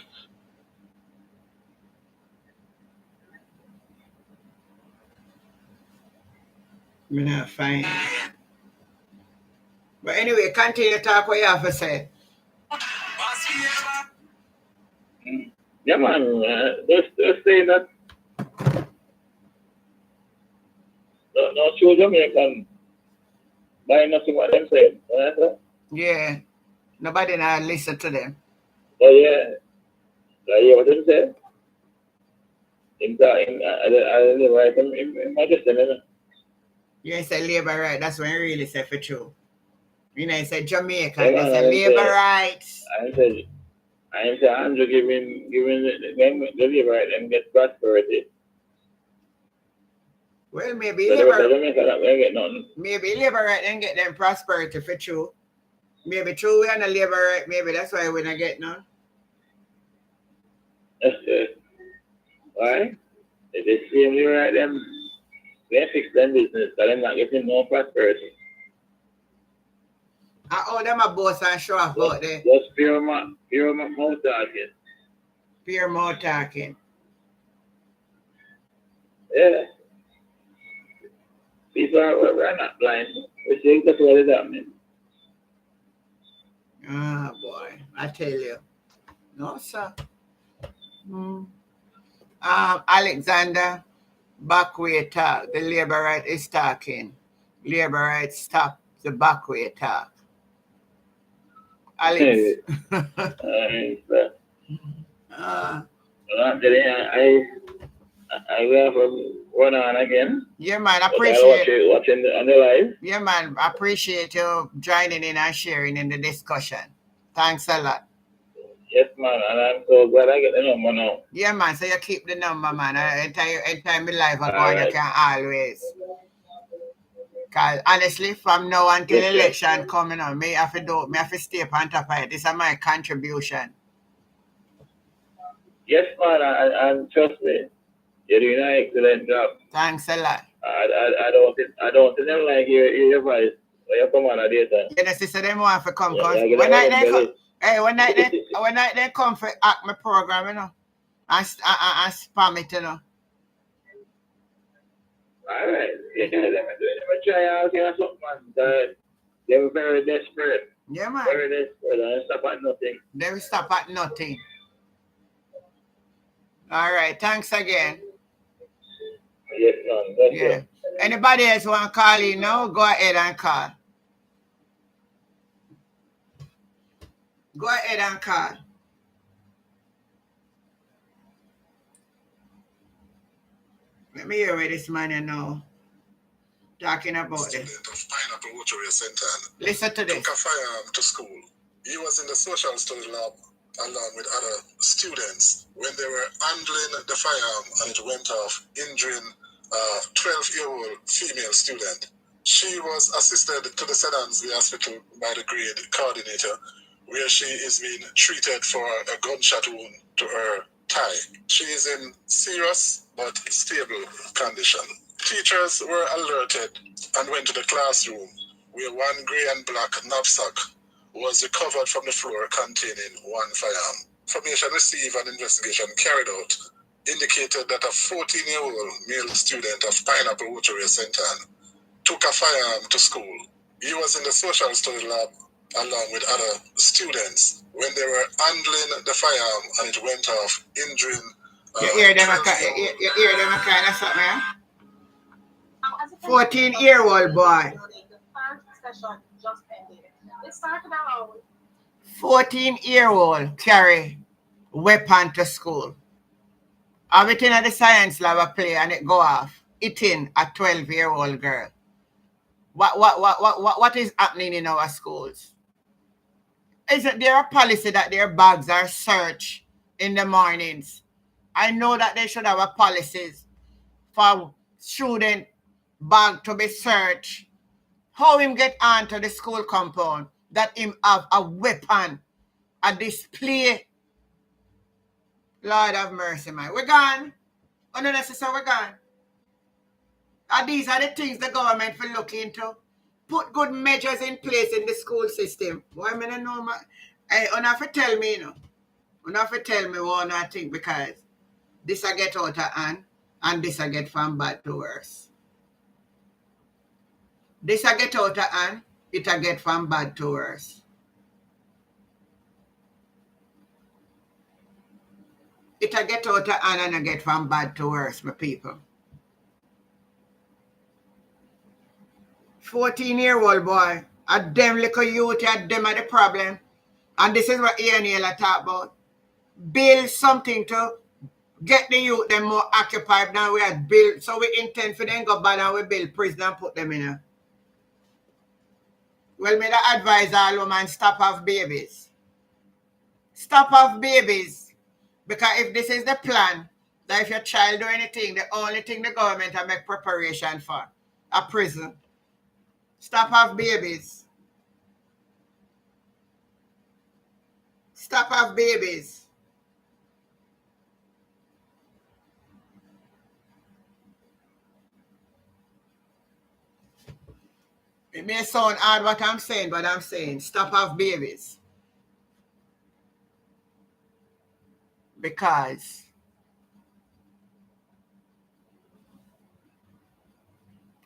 Me not fine. But anyway, continue to talk what you have to say. Yeah, man. Just saying that. No show Jamaican buy nothing what them saying. Yeah. Nobody now listen to them. Oh yeah. Like what them say? I live right in Manchester. You ain't say labor right. That's when you really say for true. You know, you say Jamaica. Yeah, They man, say labor rights. I say Andrew giving them the labor right and get prosperity. Well, maybe So labor, Jamaica not gonna get nothing. maybe labor right and get them prosperity for true. Maybe true we on the labor right. Maybe that's why we not get none. Why? If they see me right, them they fix them business, but they're not getting no prosperity. I owe them a boss and show off out there. Just pure mouth talking. Pure mouth talking. Yeah. People are not blind. We think that's what it happening. Ah, boy. I tell you. No, sir. Alexander, backway talk. The labor right is talking. Labor right stop the backway talk. Alex. I will from one on again. Yeah, man. But Appreciate watching on the live. Yeah, man. Appreciate you joining in and sharing in the discussion. Thanks a lot. Yes, man, and I'm so glad I get the number now. Yeah, man. So you keep the number, man. Anytime my life I go on, Alright. you can always. Cause honestly, from now until Yes, election coming on, me have to stay on top of it. This is my contribution. Yes, man, and trust me, you're doing an excellent job. Thanks a lot. I don't think them like your voice. When you come on a data. You know, sister, them want to come. Cause Yeah, when night they come for act my program, you know, and spam it, you know. Alright, yeah, let me try out here something, man. They were very desperate. Yeah, man. Very desperate, and stop at nothing. They will stop at nothing. All right, thanks again. Yes, man. That's Yeah. it. Anybody else want to call in now? Go ahead and call. Go ahead and call. Let me hear what this man you know talking about this. Student of Pineapple Water Center. Listen to this. Took a firearm to school. He was in the social study lab along with other students when they were handling the firearm and it went off, injuring a 12-year-old female student. She was assisted to the St. Ansbury Hospital by the grade coordinator, where she is being treated for a gunshot wound to her thigh. She is in serious but stable condition. Teachers were alerted and went to the classroom, where one grey and black knapsack was recovered from the floor containing one firearm. Information received and investigation carried out indicated that a 14-year-old male student of Pineapple Water Center took a firearm to school. He was in the social study lab along with other students when they were handling the firearm and it went off, injuring You hear them a kind of something, eh? 14-year-old boy. 14-year-old carry weapon to school. Everything at the science lab I play and it go off, hitting a 12-year-old girl. What is happening in our schools? Isn't there a policy that their bags are searched in the mornings? I know that they should have a policies for student bag to be searched. How him get onto the school compound that him have a weapon, a display? Lord have mercy, man. We're gone. Oh, no, necessarily we're gone. And these are the things the government will look into. Put good measures in place in the school system. Why I don't know, man? Hey, you have to tell me, you know. You have to tell me what I think, because this I get out of hand and this I get from bad to worse. This I get out of hand, it I get from bad to worse. It I get out of hand and I get from bad to worse, my people. 14-year-old boy, at them little youth, at them are the problem. And this is what Ian are talk about. Build something to get the youth them more occupied than we had built. So we intend for them go bad and we build prison and put them in a. Well, me I advise all women stop have babies. Stop have babies. Because if this is the plan, that if your child do anything, the only thing the government will make preparation for, a prison. Stop have babies. Stop have babies. It may sound hard what I'm saying, but I'm saying stop have babies. Because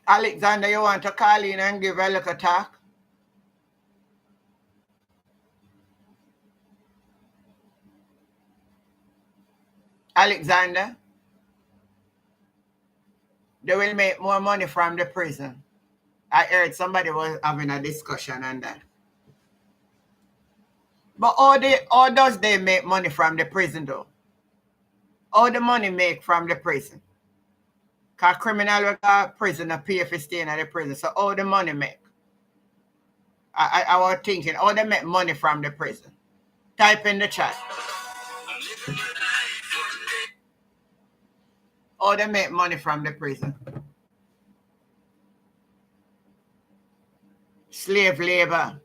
Alexander, you want to call in and give a little talk? Alexander, they will make more money from the prison. I heard somebody was having a discussion on that. But how does they make money from the prison though? All the money make from the prison. Because criminal will go prisoner pay for staying at the prison. So all the money make. I was thinking, how they make money from the prison? Type in the chat. How they make money from the prison? Slave labor.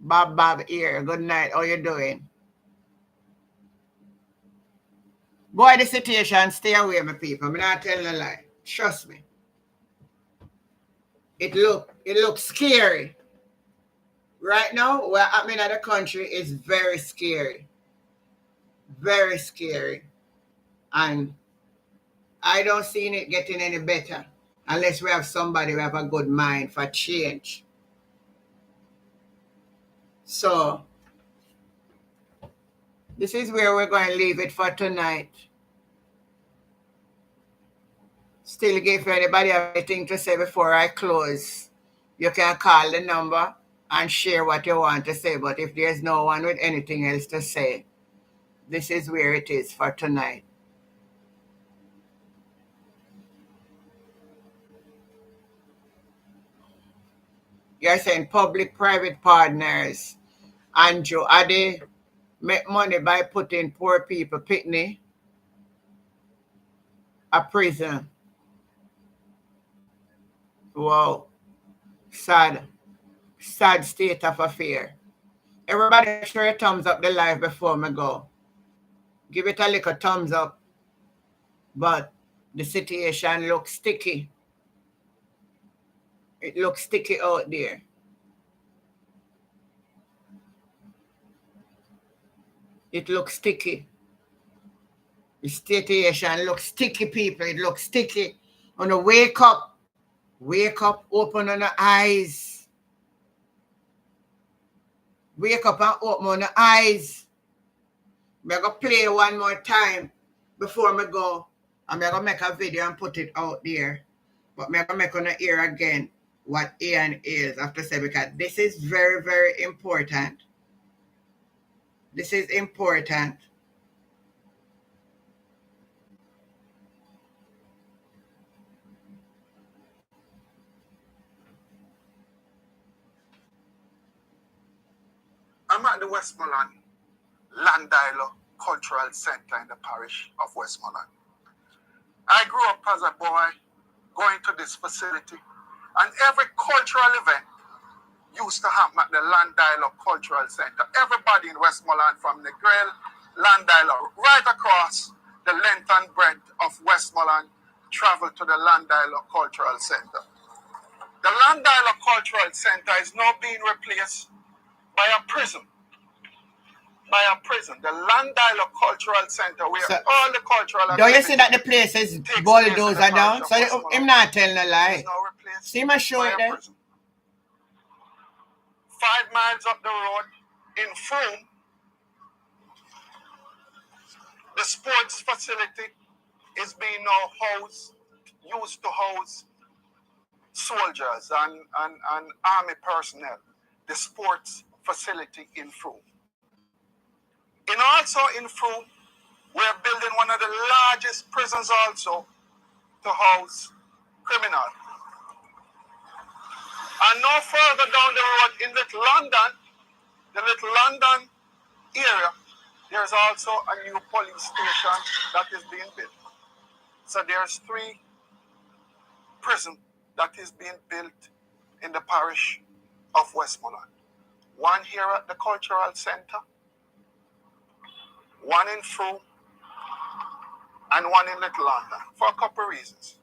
Bob here. Good night. How you doing? Boy, the situation, stay away, my people. I'm not telling a lie. Trust me. It looks scary. Right now, what's happening in the country is very scary. Very scary. And I don't see it getting any better unless we have somebody who have a good mind for change. So, this is where we're going to leave it for tonight. Still, if anybody have anything to say before I close, you can call the number and share what you want to say. But if there's no one with anything else to say, this is where it is for tonight. You're saying public-private partners. Andrew, are they make money by putting poor people, picnic, a prison? Wow. Sad state of affair. Everybody show a thumbs up the live before me go. Give it a little thumbs up. But the situation looks sticky. It looks sticky out there. It looks sticky. The situation looks sticky, people. It looks sticky. On the wake up. Wake up, open on the eyes. Wake up and open on the eyes. I'm going to play one more time before I go. I'm going to make a video and put it out there. But I'm going to make on the ear again what Ian is have to say, because this is very, very important. This is important. I'm at the Westmoreland Land Dialogue Cultural Center in the parish of Westmoreland. I grew up as a boy going to this facility, and every cultural event used to happen at the Land Dialogue Cultural Center. Everybody in Westmoreland, from the Grill, Land Dialogue, right across the length and breadth of Westmoreland, traveled to the Land Dialogue Cultural Center. The Land Dialogue Cultural Center is now being replaced by a prison. The Land Dialogue Cultural Center, where So, all the cultural don't you see that the place is bulldozer down? So I'm not telling a lie. See my show it there? 5 miles up the road in Frome, the sports facility is being now used to house soldiers and army personnel, the sports facility in Frome. And also in Frome, we're building one of the largest prisons also to house criminals. And no further down the road in Little London, the Little London area, there's also a new police station that is being built. So there's 3 prisons that is being built in the parish of Westmoreland. One here at the Cultural Center, one in Frome, and one in Little London, for a couple of reasons.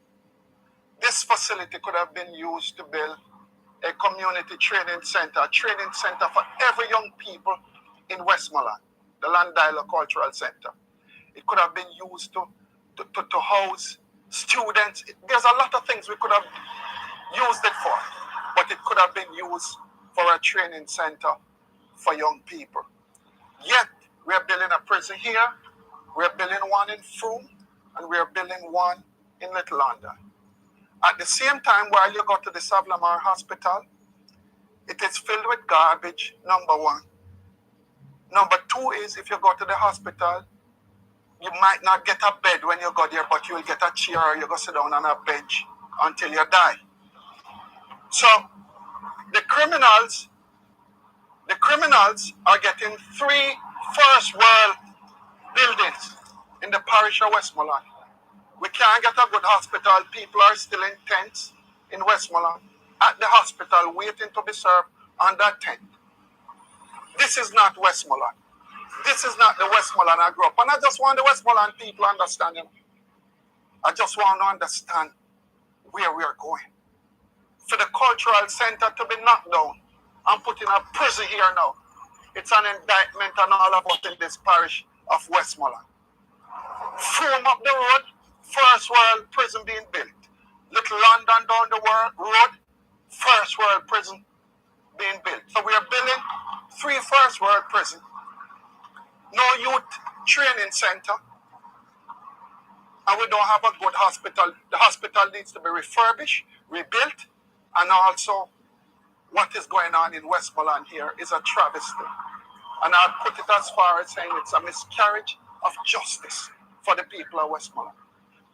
This facility could have been used to build a community training center, a training center for every young people in Westmoreland, the Landila Cultural Center. It could have been used to house students. There's a lot of things we could have used it for, but it could have been used for a training center for young people. Yet, we're building a prison here, we're building one in Frome, and we're building one in Little London. At the same time, while you go to the Savlamar Hospital, it is filled with garbage, number 1. Number 2 is, if you go to the hospital, you might not get a bed when you go there, but you'll get a chair or you go sit down on a bench until you die. So, the criminals are getting 3 first world buildings in the parish of Westmoreland. We can't get a good hospital. People are still in tents in Westmoreland at the hospital waiting to be served on that tent. This is not Westmoreland. This is not the Westmoreland I grew up. And I just want the Westmoreland people to understand. I just want to understand where we are going. For the cultural center to be knocked down and put in a prison here now, it's an indictment on all of us in this parish of Westmoreland. Frome up the road, first world prison being built. Little London down the road, first world prison being built. So we are building 3 first world prisons. No youth training center. And we don't have a good hospital. The hospital needs to be refurbished, rebuilt, and also what is going on in Westmoreland here is a travesty. And I'll put it as far as saying it's a miscarriage of justice for the people of Westmoreland.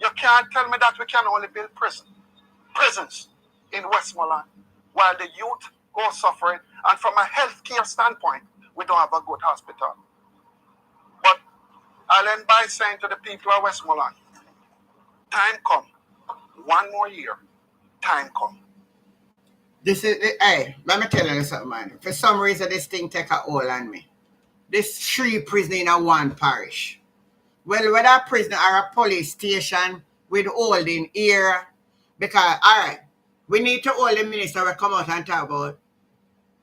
You can't tell me that we can only build prisons in Westmoreland while the youth go suffering. And from a healthcare standpoint, we don't have a good hospital. But I'll end by saying to the people of Westmoreland, time come. 1 more year, time come. This is, hey, let me tell you something, man. For some reason, this thing take a hold on me. This 3 prisons in a 1 parish. Well, whether a prison or a police station with holding here, because, all right, we need to hold the minister will come out and talk about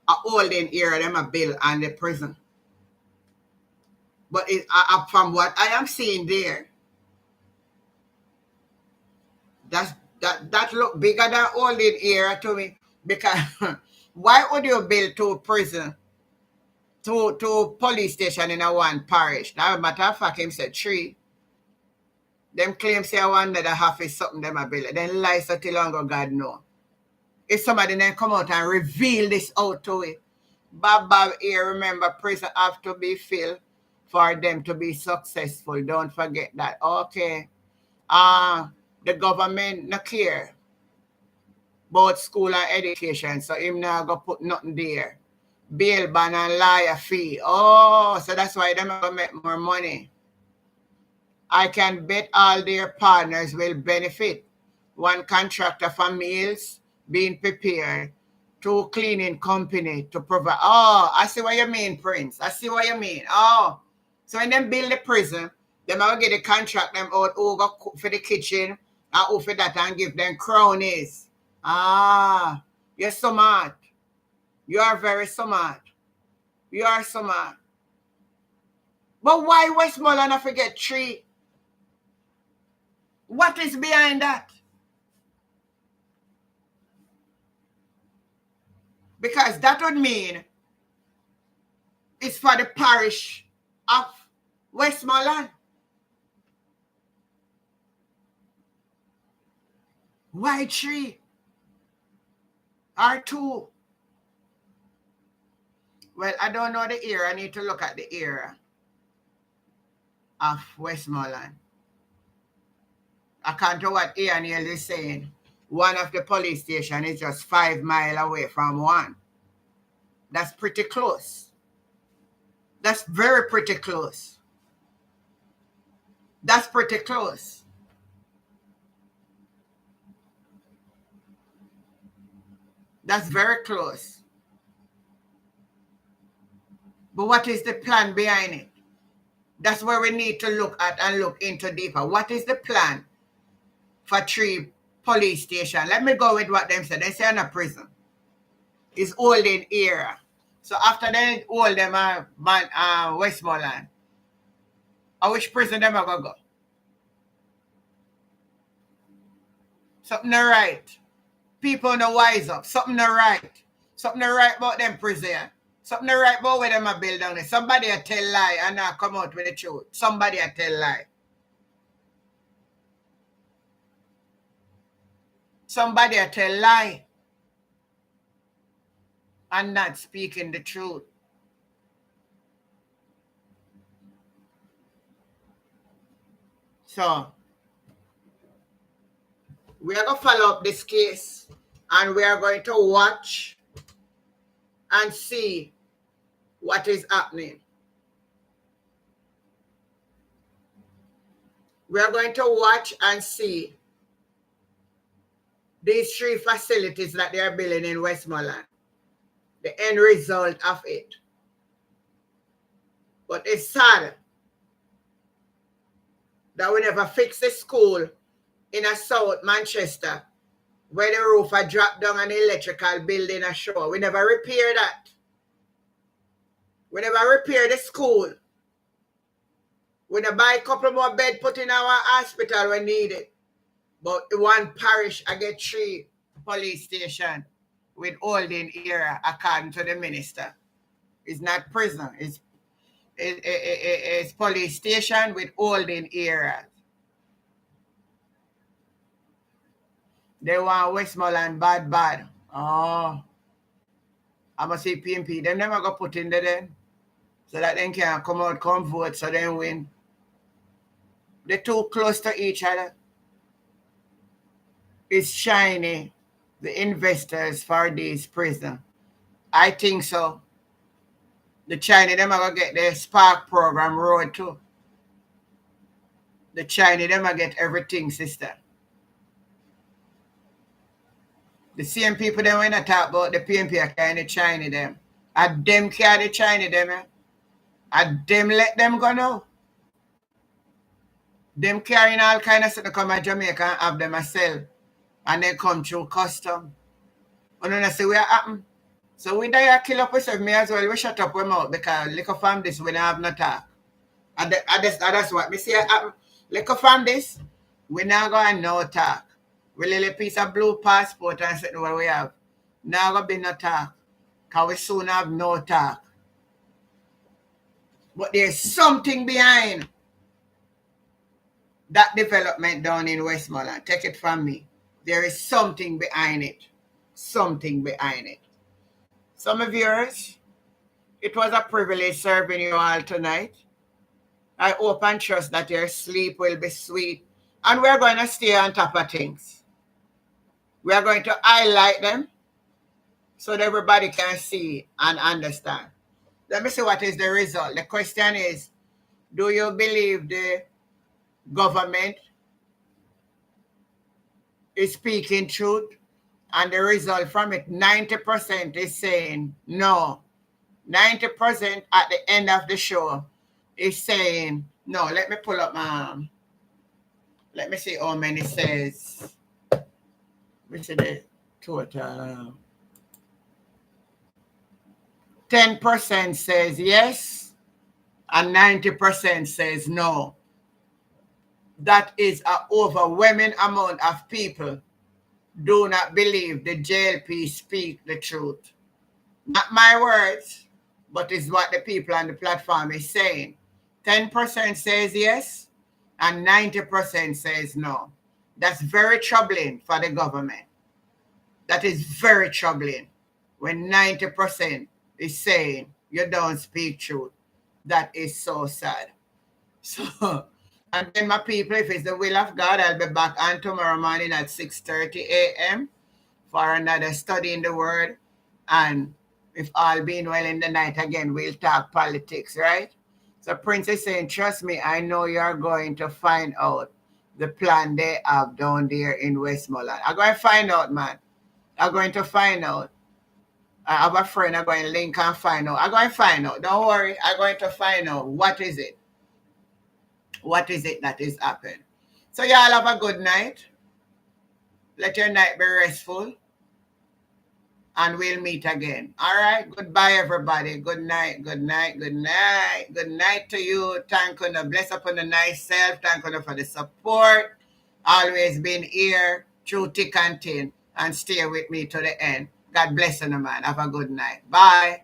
a holding here, them a bill and the prison. But from what I am seeing there, that look bigger than holding here to me. Because why would you build 2 prisons, 2 police station in a 1 parish? Now, matter of fact, him said 3. Them claim say 1 that half is something them a build. Then lie so till long God know. If somebody then come out and reveal this out to it, Bob here, remember, prison have to be filled for them to be successful. Don't forget that. Okay. The government not care about school and education, so him not go put nothing there. Bail ban and lawyer fee. Oh, so that's why them gonna make more money. I can bet all their partners will benefit. 1 contractor for meals being prepared, 2 cleaning company to provide. Oh, I see what you mean, Prince. I see what you mean. Oh, so when them build the prison, them will get the contract them out who go cook for the kitchen and who for that and give them cronies. Ah, you're smart. You are very smart. You are smart. But why Westmoreland I forget 3? What is behind that? Because that would mean is for the parish of Westmoreland. Why 3 or 2? Well, I don't know the era. I need to look at the era of Westmoreland. According to what Ian is saying, one of the police stations is just 5 miles away from one. That's pretty close. That's very pretty close. That's pretty close. That's very close. But what is the plan behind it? That's where we need to look at and look into deeper. What is the plan for 3 police stations? Let me go with what them said. They say in a prison. It's holding era. So after they hold them Westmoreland, which prison them are going to go? Something not right. People no wise up. Something not right. Something not right about them prison. Something not right about where them are built down there. Somebody a tell lie and not come out with the truth. Somebody a tell lie. Somebody a tell lie and not speaking the truth. So, we are going to follow up this case and we are going to watch and see what is happening. We are going to watch and see these 3 facilities that they are building in Westmoreland, the end result of it. But it's sad that we never fix the school in a South Manchester where the roof had dropped down and the electrical building ashore. We never repair that. We never repair the school. We never buy a couple more beds put in our hospital when needed. But one parish, I get 3 police stations with holding era according to the minister. It's not prison. It's police station with holding era. They want Westmoreland bad. Oh. I must say PMP. They never got put in there then. So that they can come out, come vote, so they win. They're too close to each other. It's shiny, the investors for this prison. I think so. The Chinese, them are going to get their Spark program road too. The Chinese, them are get everything, sister. The same people that when I talk about the PMP are carrying the Chinese them. And them carry the Chinese them, eh? And them let them go now. Them carrying all kind of stuff to come to Jamaica and have them a sell. And they come through custom. And then I say, what happen? So we die a kill up with me as well. We shut up with mouth because liquor from this, we don't have no talk. And that's what me say happen. Liquor from this, we not going no talk. We little piece of blue passport and something what we have. Now going to be no talk. Because we soon have no talk. But there's something behind that development down in Westmoreland. Take it from me. There is something behind it. Something behind it. Some of yours, it was a privilege serving you all tonight. I hope and trust that your sleep will be sweet. And we're going to stay on top of things. We are going to highlight them so that everybody can see and understand. Let me see what is the result. The question is, do you believe the government is speaking truth? And the result from it, 90% is saying no. 90% at the end of the show is saying no. Let me pull up my, let me see how many says. Let me see the total. 10% says yes, and 90% says no. That is an overwhelming amount of people do not believe the JLP speak the truth. Not my words. but it's what the people on the platform is saying. 10% says yes, and 90% says no. That's very troubling for the government. That is very troubling when 90% is saying you don't speak truth. That is so sad. So, and then my people, if it's the will of God, I'll be back on tomorrow morning at 6:30 a.m. for another study in the Word. And if all being well in the night again, we'll talk politics, right? So Prince is saying, trust me, I know you're going to find out the plan they have down there in Westmoreland. I'm going to find out, man. I'm going to find out. I have a friend, I'm going to link and find out. I'm going to find out. Don't worry. I'm going to find out what is it. What is it that is happening? So y'all have a good night. Let your night be restful. And we'll meet again. All right. Goodbye, everybody. Good night. Good night. Good night. Good night to you. Thank you. Bless upon the nice self. Thank you for the support. Always been here through thick and thin. And stay with me to the end. God bless you, man. Have a good night. Bye.